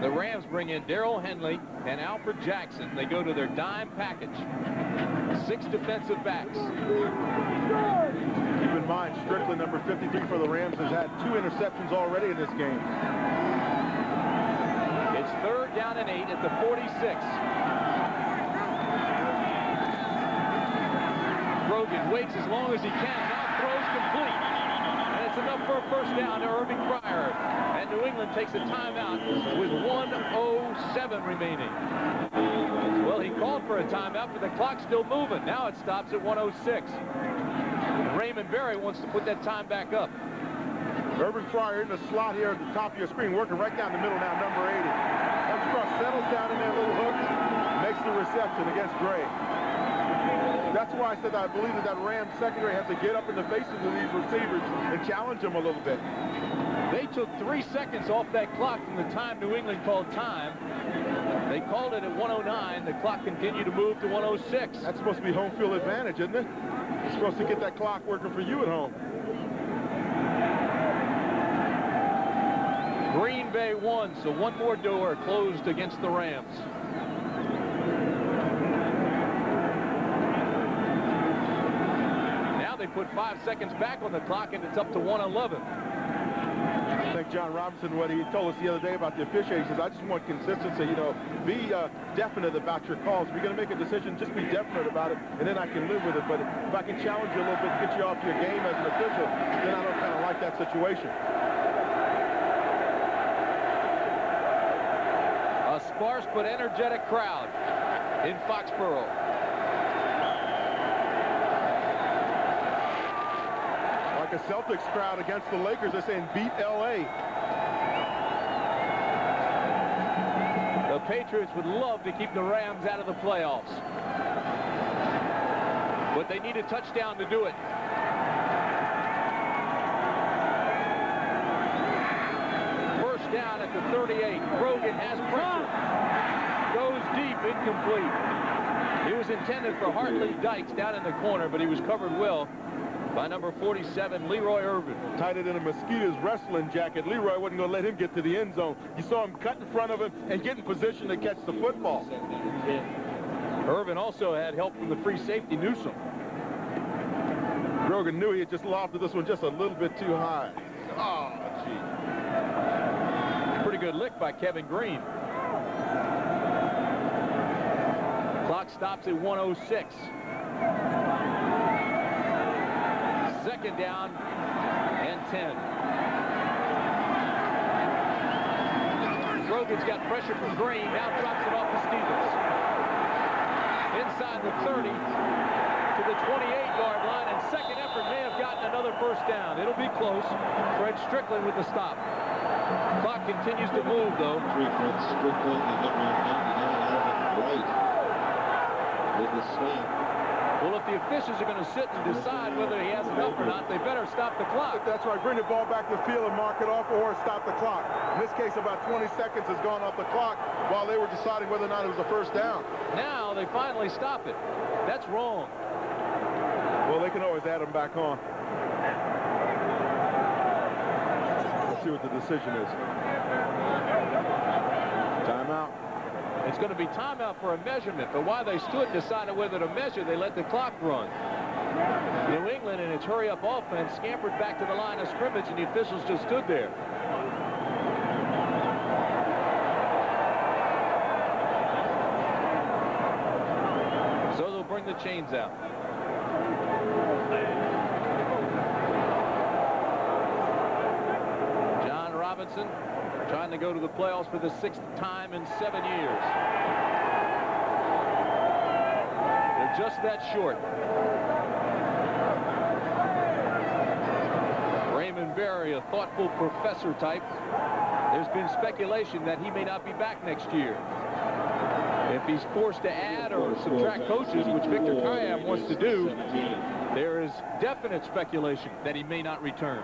The Rams bring in Darrell Henley and Alfred Jackson. They go to their dime package. 6 defensive backs. in mind, Strickland, number 53 for the Rams, has had 2 interceptions already in this game. It's 3rd down and 8 at the 46. Grogan waits as long as he can. Now throws complete. And it's enough for a first down to Irving Fryar. And New England takes a timeout with 1:07 remaining. Well, he called for a timeout, but the clock's still moving. Now it stops at 1:06. And Raymond Berry wants to put that time back up. Irving Fryar in the slot here at the top of your screen, working right down the middle now, number 80. Comes across, settles down in that little hook, makes the reception against Gray. That's why I said I believe that Rams secondary has to get up in the faces of these receivers and challenge them a little bit. They took 3 seconds off that clock from the time New England called time. They called it at 1:09. The clock continued to move to 1:06. That's supposed to be home field advantage, isn't it? You're supposed to get that clock working for you at home. Green Bay won, so one more door closed against the Rams. Now they put 5 seconds back on the clock, and it's up to 1:11. I think John Robinson, what he told us the other day about the officiating, says, I just want consistency, you know, be definite about your calls. If you're going to make a decision, just be definite about it, and then I can live with it. But if I can challenge you a little bit, get you off your game as an official, then I don't kind of like that situation. A sparse but energetic crowd in Foxborough. Like a Celtics crowd against the Lakers, they're saying beat LA. The Patriots would love to keep the Rams out of the playoffs, but they need a touchdown to do it. First down at the 38. Grogan has pressure. Goes deep, incomplete. He was intended for Hartley Dykes down in the corner, but he was covered well by number 47, Leroy Irvin. Tied it in a Mosquitoes wrestling jacket. Leroy wasn't going to let him get to the end zone. You saw him cut in front of him and get in position to catch the football. Irvin also had help from the free safety Newsom. Grogan knew he had just lofted this one just a little bit too high. Oh, gee. Pretty good lick by Kevin Green. Clock stops at 1:06. Second down and 10. Grogan's got pressure from Green. Now drops it off to Stephens. Inside the 30 to the 28-yard line, and second effort may have gotten another first down. It'll be close. Fred Strickland with the stop. Clock continues to move, though. Strickland, the number 99, right with the snap. Well, if the officials are going to sit and decide whether he has enough or not, they better stop the clock. That's right. Bring the ball back to the field and mark it off or stop the clock. In this case, about 20 seconds has gone off the clock while they were deciding whether or not it was a first down. Now they finally stop it. That's wrong. Well, they can always add them back on. Let's see what the decision is. Timeout. It's going to be timeout for a measurement, but while they stood and decided whether to measure, they let the clock run. New England, in its hurry-up offense, scampered back to the line of scrimmage, and the officials just stood there. So they'll bring the chains out. John Robinson trying to go to the playoffs for the 6th time in 7 years. They're just that short. Raymond Berry, a thoughtful professor type. There's been speculation that he may not be back next year. If he's forced to add or subtract coaches, which Victor Kayam wants to do, there is definite speculation that he may not return.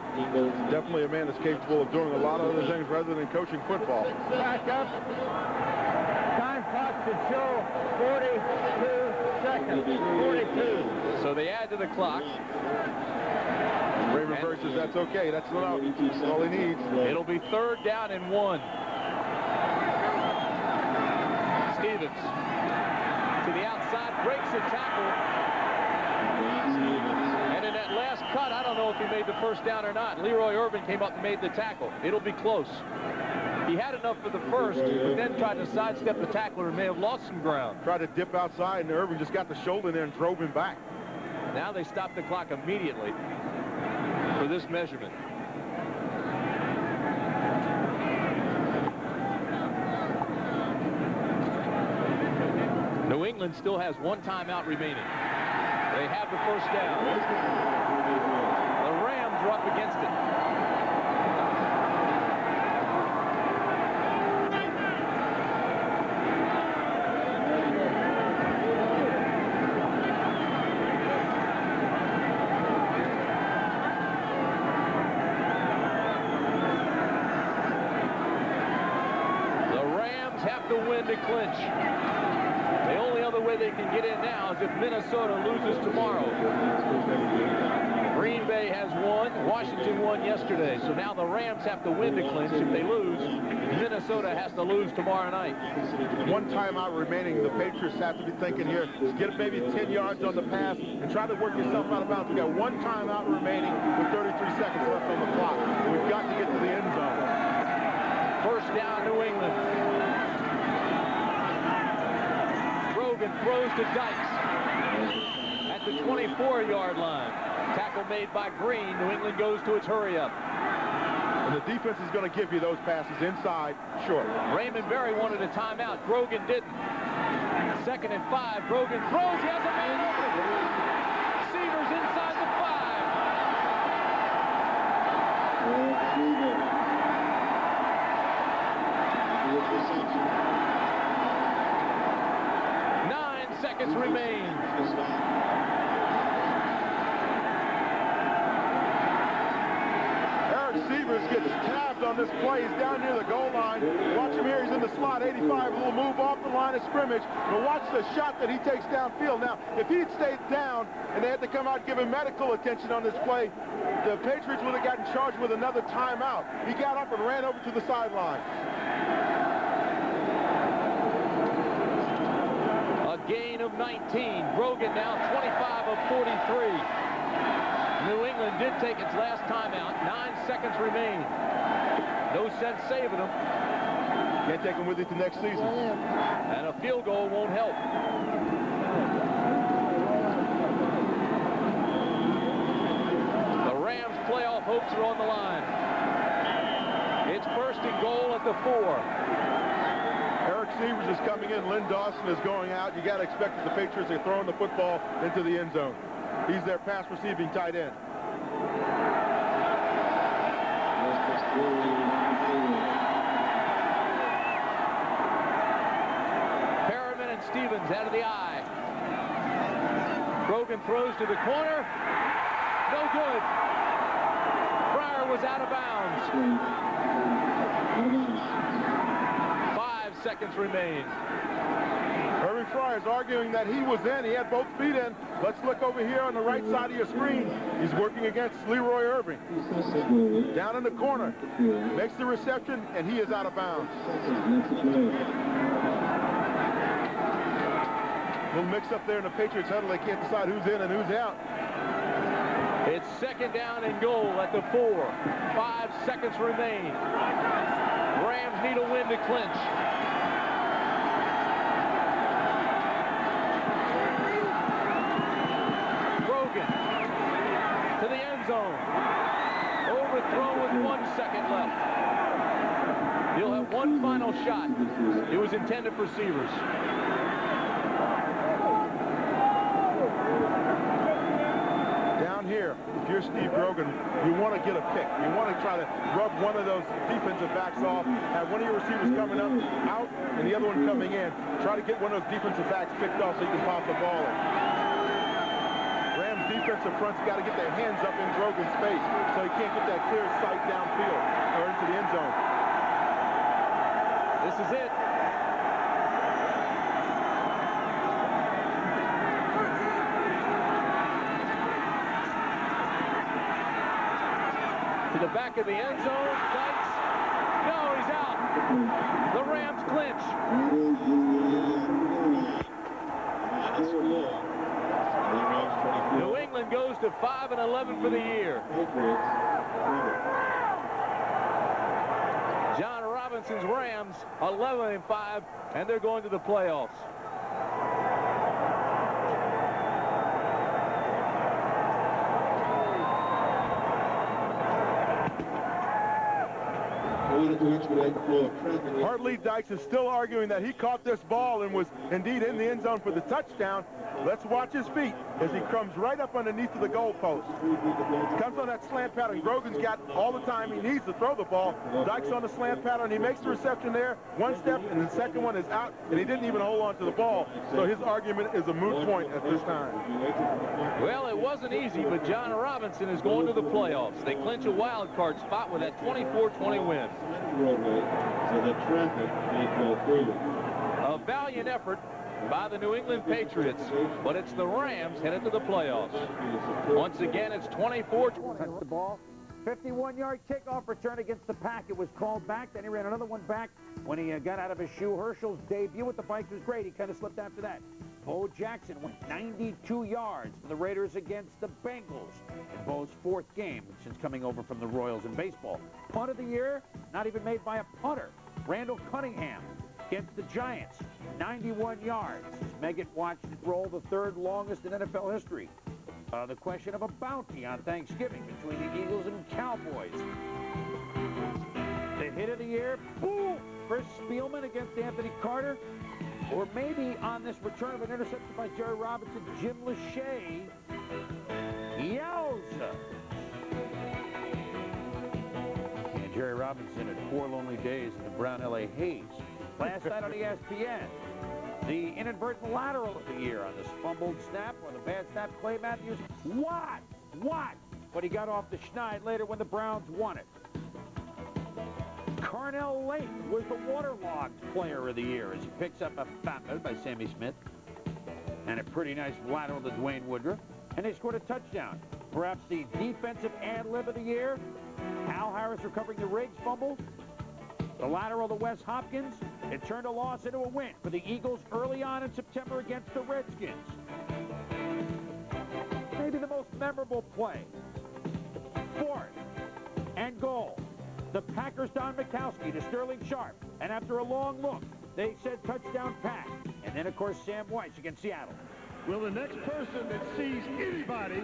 Definitely a man that's capable of doing a lot of other things rather than coaching football. Back up. Time clock should show 42 seconds. 42. So they add to the clock. Raymond Berry says that's okay. That's enough. That's all he needs. It'll be 3rd down and 1. Stephens to the outside, breaks a tackle, and an that last cut, I don't know if he made the first down or not. Leroy Irvin came up and made the tackle. It'll be close. He had enough for the first, but then tried to sidestep the tackler and may have lost some ground. Tried to dip outside, and Irvin just got the shoulder there and drove him back. Now they stop the clock immediately for this measurement. New England still has one timeout remaining. They have the first down. The Rams are up against it. Have to win to clinch. The only other way they can get in now is if Minnesota loses tomorrow. Green Bay has won. Washington won yesterday. So now the Rams have to win to clinch. If they lose, Minnesota has to lose tomorrow night. One timeout remaining. The Patriots have to be thinking here. Get maybe 10 yards on the pass and try to work yourself out of bounds. We've got one timeout remaining with 33 seconds left on the clock. We've got to get to the end zone. First down, New England. Grogan throws to Dykes at the 24-yard line. Tackle made by Green. New England goes to its hurry-up. And the defense is going to give you those passes inside, short. Raymond Berry wanted a timeout. Grogan didn't. 2nd and 5. Grogan throws. He has a man open. Severs inside the 5. 9 seconds remain. Severs gets tabbed on this play. He's down near the goal line. Watch him here. He's in the slot, 85. A little move off the line of scrimmage. But watch the shot that he takes downfield. Now, if he'd stayed down and they had to come out and give him medical attention on this play, the Patriots would have gotten charged with another timeout. He got up and ran over to the sideline. A gain of 19. Grogan now 25 of 43. New England did take its last timeout. 9 seconds remain. No sense saving them. Can't take them with you to next season. And a field goal won't help. The Rams' playoff hopes are on the line. It's 1st and goal at the 4. Eric Severs is coming in. Lynn Dawson is going out. You got to expect that the Patriots are throwing the football into the end zone. He's their pass receiving tight end. Perriman and Stevens out of the eye. Grogan throws to the corner. No good. Fryar was out of bounds. 5 seconds remain. Irving Fryar is arguing that he was in. He had both feet in. Let's look over here on the right side of your screen. He's working against Leroy Irving. Down in the corner. Makes the reception, and he is out of bounds. Little mix up there in the Patriots huddle. They can't decide who's in and who's out. It's 2nd down and goal at the 4. 5 seconds remain. Rams need a win to clinch. To the end zone. Overthrown with 1 second left. He'll have one final shot. It was intended for Severs. Down here, if you're Steve Grogan, you want to get a pick. You want to try to rub one of those defensive backs off, have one of your receivers coming up, out, and the other one coming in. Try to get one of those defensive backs picked off so you can pop the ball in. Defensive front's got to get their hands up in Grogan's face so he can't get that clear sight downfield or into the end zone. This is it. To the back of the end zone. Dykes. No, he's out. The Rams clinch. That's a law. The Rams New England goes to 5-11 for the year. John Robinson's Rams 11-5, and they're going to the playoffs. Hartley Dykes is still arguing that he caught this ball and was indeed in the end zone for the touchdown. Let's watch his feet as he comes right up underneath of the goalpost. Comes on that slant pattern. Grogan's got all the time he needs to throw the ball. Dykes on the slant pattern. He makes the reception there. One step, and the second one is out, and he didn't even hold on to the ball. So his argument is a moot point at this time. Well, it wasn't easy, but John Robinson is going to the playoffs. They clinch a wild card spot with that 24-20 win. So the traffic may go through. A valiant effort by the New England Patriots, but it's the Rams headed to the playoffs. Once again, it's 24-20. Touched the ball. 51-yard kickoff return against the Pack. It was called back. Then he ran another one back when he got out of his shoe. Herschel's debut with the Vikes was great. He kind of slipped after that. Bo Jackson went 92 yards for the Raiders against the Bengals in Bo's fourth game since coming over from the Royals in baseball. Punt of the year, not even made by a punter. Randall Cunningham against the Giants, 91 yards. Meggett watched it roll, the third longest in NFL history. The question of a bounty on Thanksgiving between the Eagles and Cowboys. The hit of the year, boom, Chris Spielman against Anthony Carter. Or maybe on this return of an interception by Jerry Robinson, Jim Lachey. Yowza! And Jerry Robinson at 4 lonely days in the brown LA haze. Last night on ESPN, the inadvertent lateral of the year on this fumbled snap or the bad snap, Clay Matthews. What? But he got off the schneid later when the Browns won it. Carnell Lake was the waterlogged player of the year as he picks up a fumble by Sammy Smith and a pretty nice lateral to Dwayne Woodruff, and they scored a touchdown. Perhaps the defensive ad-lib of the year, Al Harris recovering the Riggs fumble, the lateral to Wes Hopkins. It turned a loss into a win for the Eagles early on in September against the Redskins. Maybe the most memorable play, 4th and goal. The Packers' Don Mikowski to Sterling Sharp. And after a long look, they said touchdown Pack. And then, of course, Sam Weiss against Seattle. Will the next person that sees anybody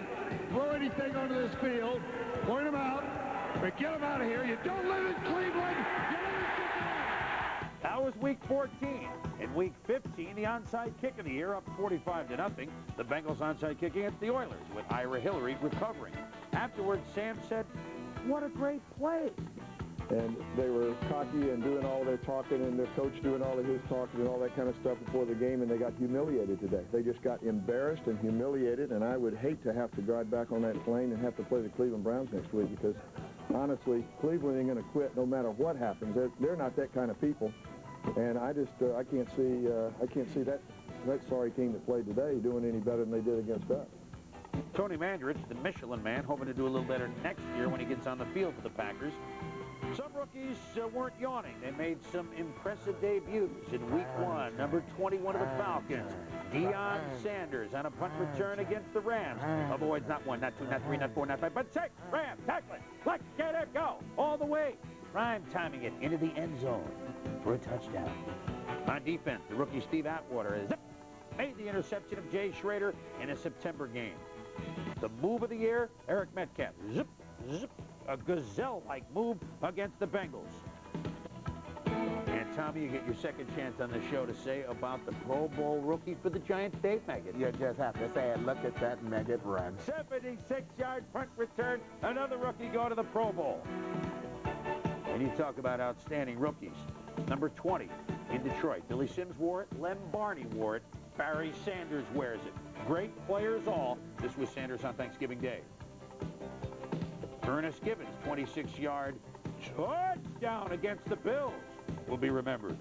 throw anything onto this field, point them out, but get them out of here. You don't live in Cleveland. That was week 14. In week 15, the onside kick of the year, up 45-0. The Bengals onside kick against the Oilers with Ira Hillary recovering. Afterwards, Sam said, what a great play. And they were cocky and doing all their talking, and their coach doing all of his talking and all that kind of stuff before the game, and they got humiliated today. They just got embarrassed and humiliated, and I would hate to have to drive back on that plane and have to play the Cleveland Browns next week because, honestly, Cleveland ain't going to quit no matter what happens. They're not that kind of people, and I just I can't see that sorry team that played today doing any better than they did against us. Tony Mandarich, the Michelin man, hoping to do a little better next year when he gets on the field for the Packers. Some rookies weren't yawning. They made some impressive debuts in week 1. Number 21 of the Falcons, Deion Sanders on a punt return against the Rams. Avoids not 1, not 2, not 3, not 4, not 5, but 6. Rams tackling. Let's get it go. All the way. Prime timing it into the end zone for a touchdown. On defense, the rookie Steve Atwater has made the interception of Jay Schrader in a September game. The move of the year, Eric Metcalf. Zip, zip. A gazelle-like move against the Bengals. And Tommy, you get your second chance on the show to say about the Pro Bowl rookie for the Giants, Dave Meggett. You just have to say it. Look at that Meggett run. 76-yard punt return. Another rookie go to the Pro Bowl. And you talk about outstanding rookies. Number 20 in Detroit. Billy Sims wore it. Lem Barney wore it. Barry Sanders wears it. Great players all. This was Sanders on Thanksgiving Day. Ernest Gibbons, 26-yard touchdown against the Bills, will be remembered.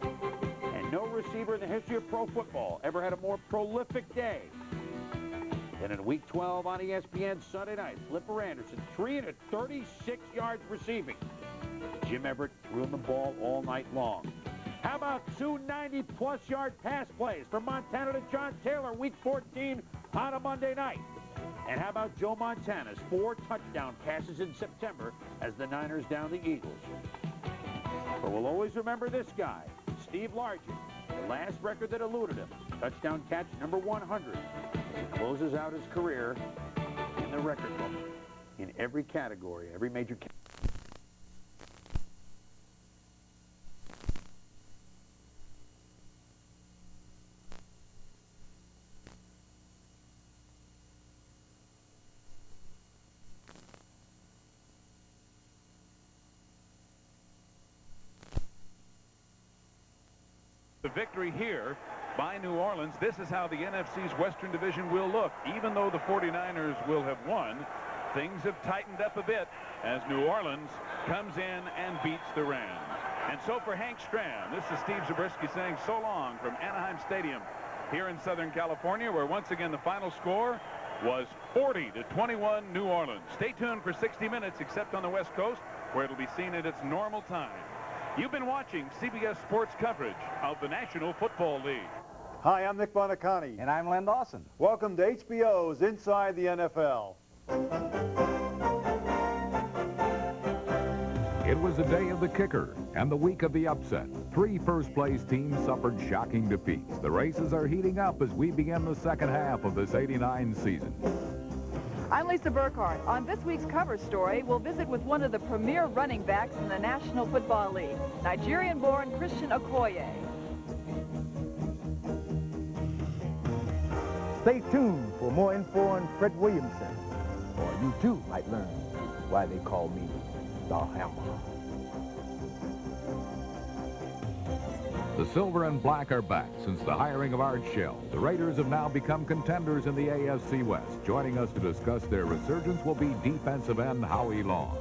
And no receiver in the history of pro football ever had a more prolific day than in Week 12 on ESPN Sunday night. Flipper Anderson, 336 yards receiving. Jim Everett threw him the ball all night long. How about 2 90-plus yard pass plays from Montana to John Taylor, Week 14, on a Monday night. And how about Joe Montana's 4 touchdown passes in September as the Niners down the Eagles? But we'll always remember this guy, Steve Largent, the last record that eluded him, touchdown catch number 100. He closes out his career in the record book in every category, every major category. The victory here by New Orleans. This is how the NFC's Western Division will look. Even though the 49ers will have won, things have tightened up a bit as New Orleans comes in and beats the Rams. And so for Hank Stram, this is Steve Zabriskie saying so long from Anaheim Stadium here in Southern California, where once again the final score was 40-21 New Orleans. Stay tuned for 60 minutes, except on the West Coast, where it'll be seen at its normal time. You've been watching CBS Sports coverage of the National Football League. Hi, I'm Nick Bonacani. And I'm Len Dawson. Welcome to HBO's Inside the NFL. It was the day of the kicker and the week of the upset. 3 first-place teams suffered shocking defeats. The races are heating up as we begin the second half of this '89 season. I'm Lisa Burkhardt. On this week's cover story, we'll visit with one of the premier running backs in the National Football League, Nigerian-born Christian Okoye. Stay tuned for more info on Fred Williamson, or you too might learn why they call me the Hammer. The silver and black are back since the hiring of Art Shell. The Raiders have now become contenders in the AFC West. Joining us to discuss their resurgence will be defensive end Howie Long.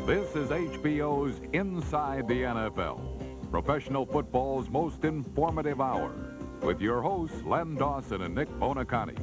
This is HBO's Inside the NFL, professional football's most informative hour, with your hosts Len Dawson and Nick Bonacani.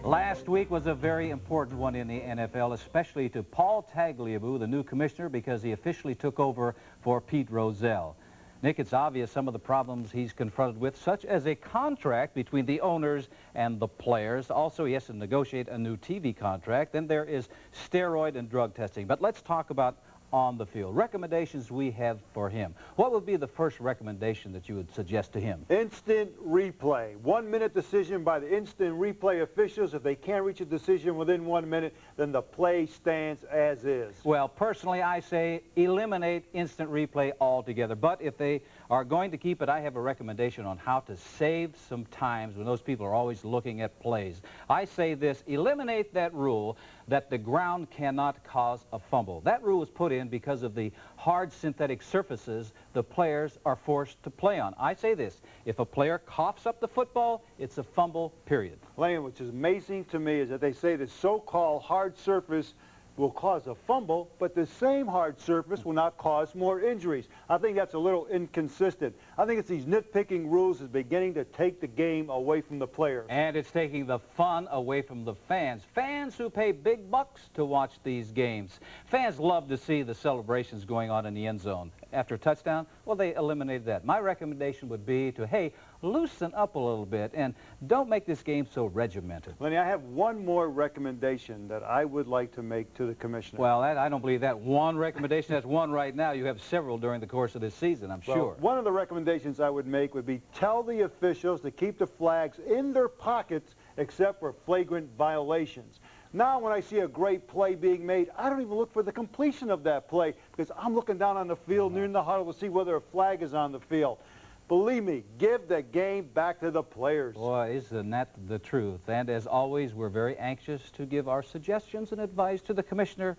Last week was a very important one in the NFL, especially to Paul Tagliabue, the new commissioner, because he officially took over for Pete Rozelle. Nick, it's obvious some of the problems he's confronted with, such as a contract between the owners and the players. Also, he has to negotiate a new TV contract. Then there is steroid and drug testing. But let's talk about on the field. Recommendations we have for him. What would be the first recommendation that you would suggest to him? Instant replay. 1-minute decision by the instant replay officials. If they can't reach a decision within 1 minute, then the play stands as is. Well, personally, I say eliminate instant replay altogether. But if they are going to keep it, I have a recommendation on how to save some times when those people are always looking at plays. I say this: eliminate that rule that the ground cannot cause a fumble. That rule was put in because of the hard synthetic surfaces the players are forced to play on. I say this: if a player coughs up the football, it's a fumble, period. Lane, which is amazing to me is that they say the so-called hard surface will cause a fumble, but the same hard surface will not cause more injuries. I think that's a little inconsistent. I think it's these nitpicking rules is beginning to take the game away from the player. And it's taking the fun away from the fans. Fans who pay big bucks to watch these games. Fans love to see the celebrations going on in the end zone. After a touchdown, well, they eliminated that. My recommendation would be to, hey, loosen up a little bit and don't make this game so regimented. Lenny, I have one more recommendation that I would like to make to the commissioner. Well, I don't believe that one recommendation. That's one right now. You have several during the course of this season, I'm sure. One of the recommendations I would make would be tell the officials to keep the flags in their pockets except for flagrant violations. Now, when I see a great play being made, I don't even look for the completion of that play because I'm looking down on the field near the huddle to see whether a flag is on the field. Believe me, give the game back to the players. Boy, isn't that the truth? And as always, we're very anxious to give our suggestions and advice to the commissioner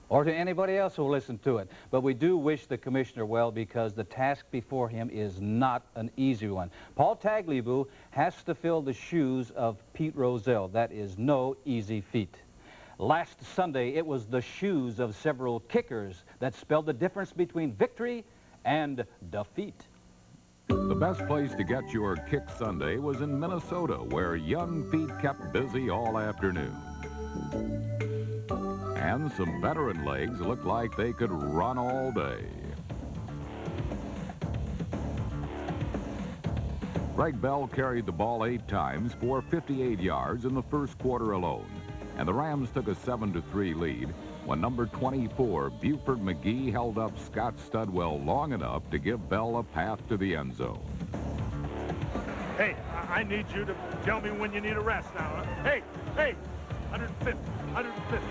or to anybody else who will listen to it. But we do wish the commissioner well, because the task before him is not an easy one. Paul Tagliabue has to fill the shoes of Pete Rozelle. That is no easy feat. Last Sunday, it was the shoes of several kickers that spelled the difference between victory and defeat. The best place to get your kick Sunday was in Minnesota, where young feet kept busy all afternoon. And some veteran legs looked like they could run all day. Greg Bell carried the ball 8 times for 58 yards in the first quarter alone, and the Rams took a 7-3 lead when number 24, Buford McGee, held up Scott Studwell long enough to give Bell a path to the end zone. Hey, I need you to tell me when you need a rest now. Huh? Hey, 150, 150.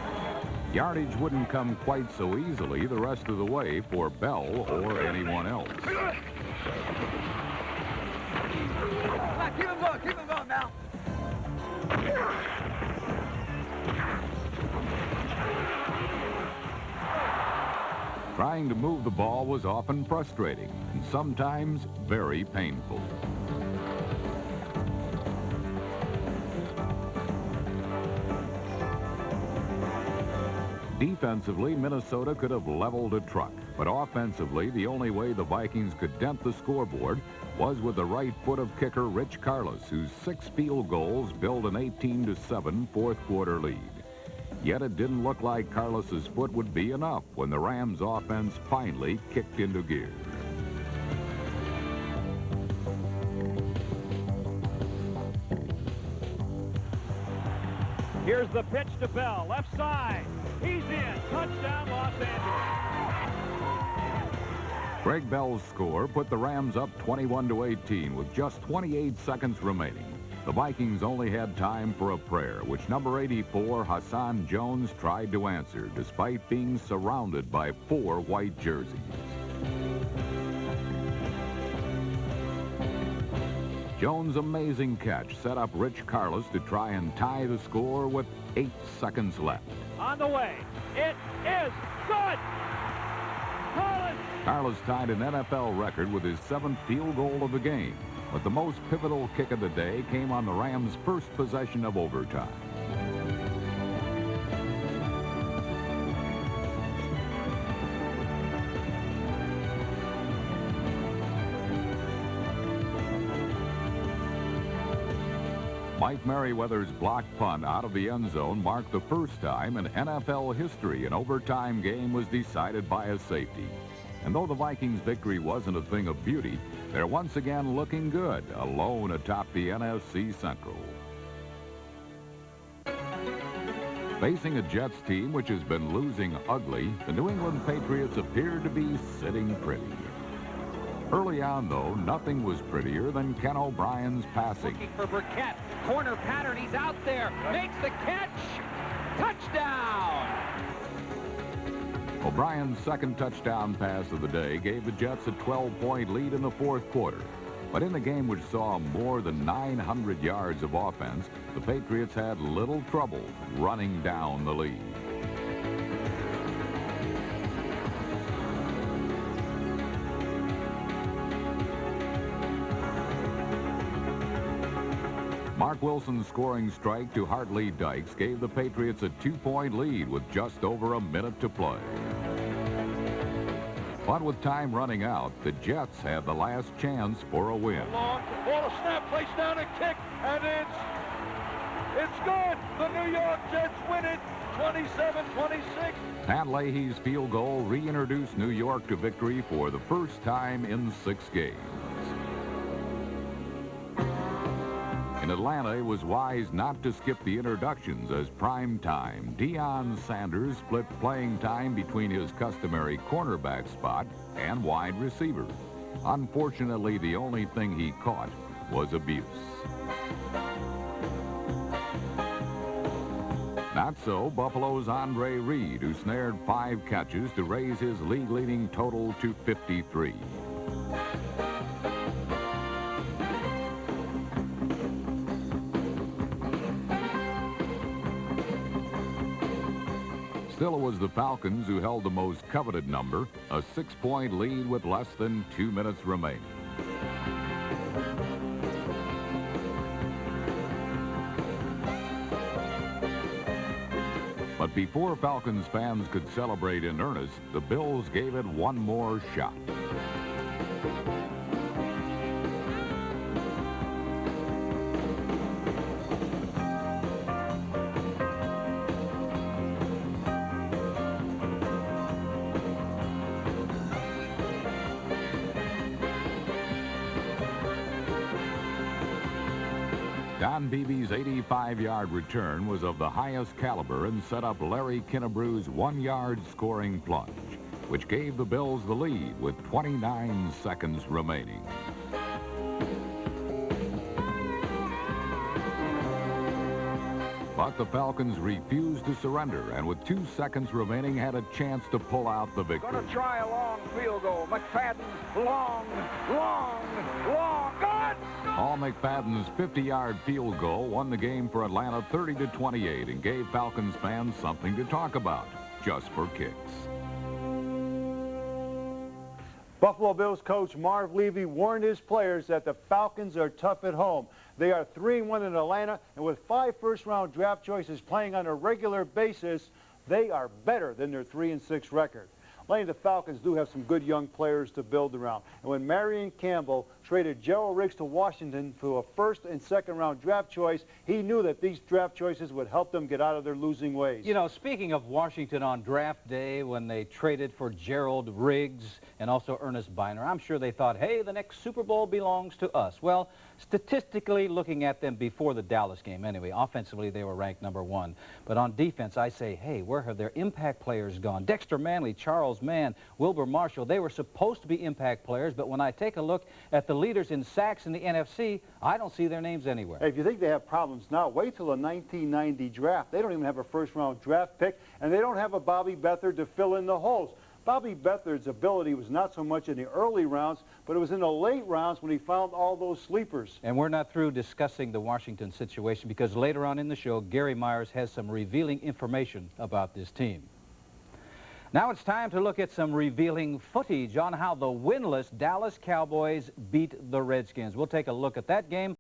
Yardage wouldn't come quite so easily the rest of the way for Bell or anyone else. Come on, keep him going now. Trying to move the ball was often frustrating and sometimes very painful. Defensively, Minnesota could have leveled a truck, but offensively, the only way the Vikings could dent the scoreboard was with the right foot of kicker Rich Carlos, whose 6 field goals built an 18-7 fourth quarter lead. Yet it didn't look like Carlos's foot would be enough when the Rams offense finally kicked into gear. Here's the pitch to Bell, left side. He's in. Touchdown, Los Angeles. Greg Bell's score put the Rams up 21-18 with just 28 seconds remaining. The Vikings only had time for a prayer, which number 84, Hassan Jones, tried to answer, despite being surrounded by 4 white jerseys. Jones' amazing catch set up Rich Carlos to try and tie the score with 8 seconds left. On the way. It is good. Carlos tied an NFL record with his 7th field goal of the game, but the most pivotal kick of the day came on the Rams' first possession of overtime. Mike Merriweather's blocked punt out of the end zone marked the first time in NFL history an overtime game was decided by a safety. And though the Vikings' victory wasn't a thing of beauty, they're once again looking good, alone atop the NFC Central. Facing a Jets team which has been losing ugly, the New England Patriots appeared to be sitting pretty. Early on, though, nothing was prettier than Ken O'Brien's passing. Looking for Burkett. Corner pattern. He's out there. Makes the catch. Touchdown. O'Brien's second touchdown pass of the day gave the Jets a 12-point lead in the fourth quarter. But in the game which saw more than 900 yards of offense, the Patriots had little trouble running down the lead. Mark Wilson's scoring strike to Hartley Dykes gave the Patriots a 2-point lead with just over a minute to play. But with time running out, the Jets had the last chance for a win. Long ball, snap, place down a kick, and it's good. The New York Jets win it, 27-26. Pat Leahy's field goal reintroduced New York to victory for the first time in 6 games. In Atlanta, it was wise not to skip the introductions as prime time. Deion Sanders split playing time between his customary cornerback spot and wide receiver. Unfortunately, the only thing he caught was abuse. Not so Buffalo's Andre Reed, who snared 5 catches to raise his league-leading total to 53. Still, it was the Falcons who held the most coveted number, a 6-point lead with less than 2 minutes remaining. But before Falcons fans could celebrate in earnest, the Bills gave it one more shot. Don Beebe's 85-yard return was of the highest caliber and set up Larry Kinnebrew's 1-yard scoring plunge, which gave the Bills the lead with 29 seconds remaining. But the Falcons refused to surrender, and with 2 seconds remaining had a chance to pull out the victory. Going to try a long field goal. McFadden, long, good! Paul McFadden's 50-yard field goal won the game for Atlanta 30-28 and gave Falcons fans something to talk about, just for kicks. Buffalo Bills coach Marv Levy warned his players that the Falcons are tough at home. They are 3-1 in Atlanta, and with 5 first-round draft choices playing on a regular basis, they are better than their 3-6 record. Lane, the Falcons do have some good young players to build around. And when Marion Campbell traded Gerald Riggs to Washington for a first and second round draft choice, he knew that these draft choices would help them get out of their losing ways. You know, speaking of Washington on draft day when they traded for Gerald Riggs and also Ernest Biner, I'm sure they thought, hey, the next Super Bowl belongs to us. Well, statistically looking at them before the Dallas game anyway, offensively they were ranked #1. But on defense, I say, hey, where have their impact players gone? Dexter Manley, Charles Mann, Wilbur Marshall, they were supposed to be impact players, but when I take a look at the leaders in sacks in the NFC, I don't see their names anywhere. Hey, if you think they have problems now, wait till the 1990 draft. They don't even have a first-round draft pick, and they don't have a Bobby Beathard to fill in the holes. Bobby Beathard's ability was not so much in the early rounds, but it was in the late rounds when he found all those sleepers. And we're not through discussing the Washington situation because later on in the show, Gary Myers has some revealing information about this team. Now it's time to look at some revealing footage on how the winless Dallas Cowboys beat the Redskins. We'll take a look at that game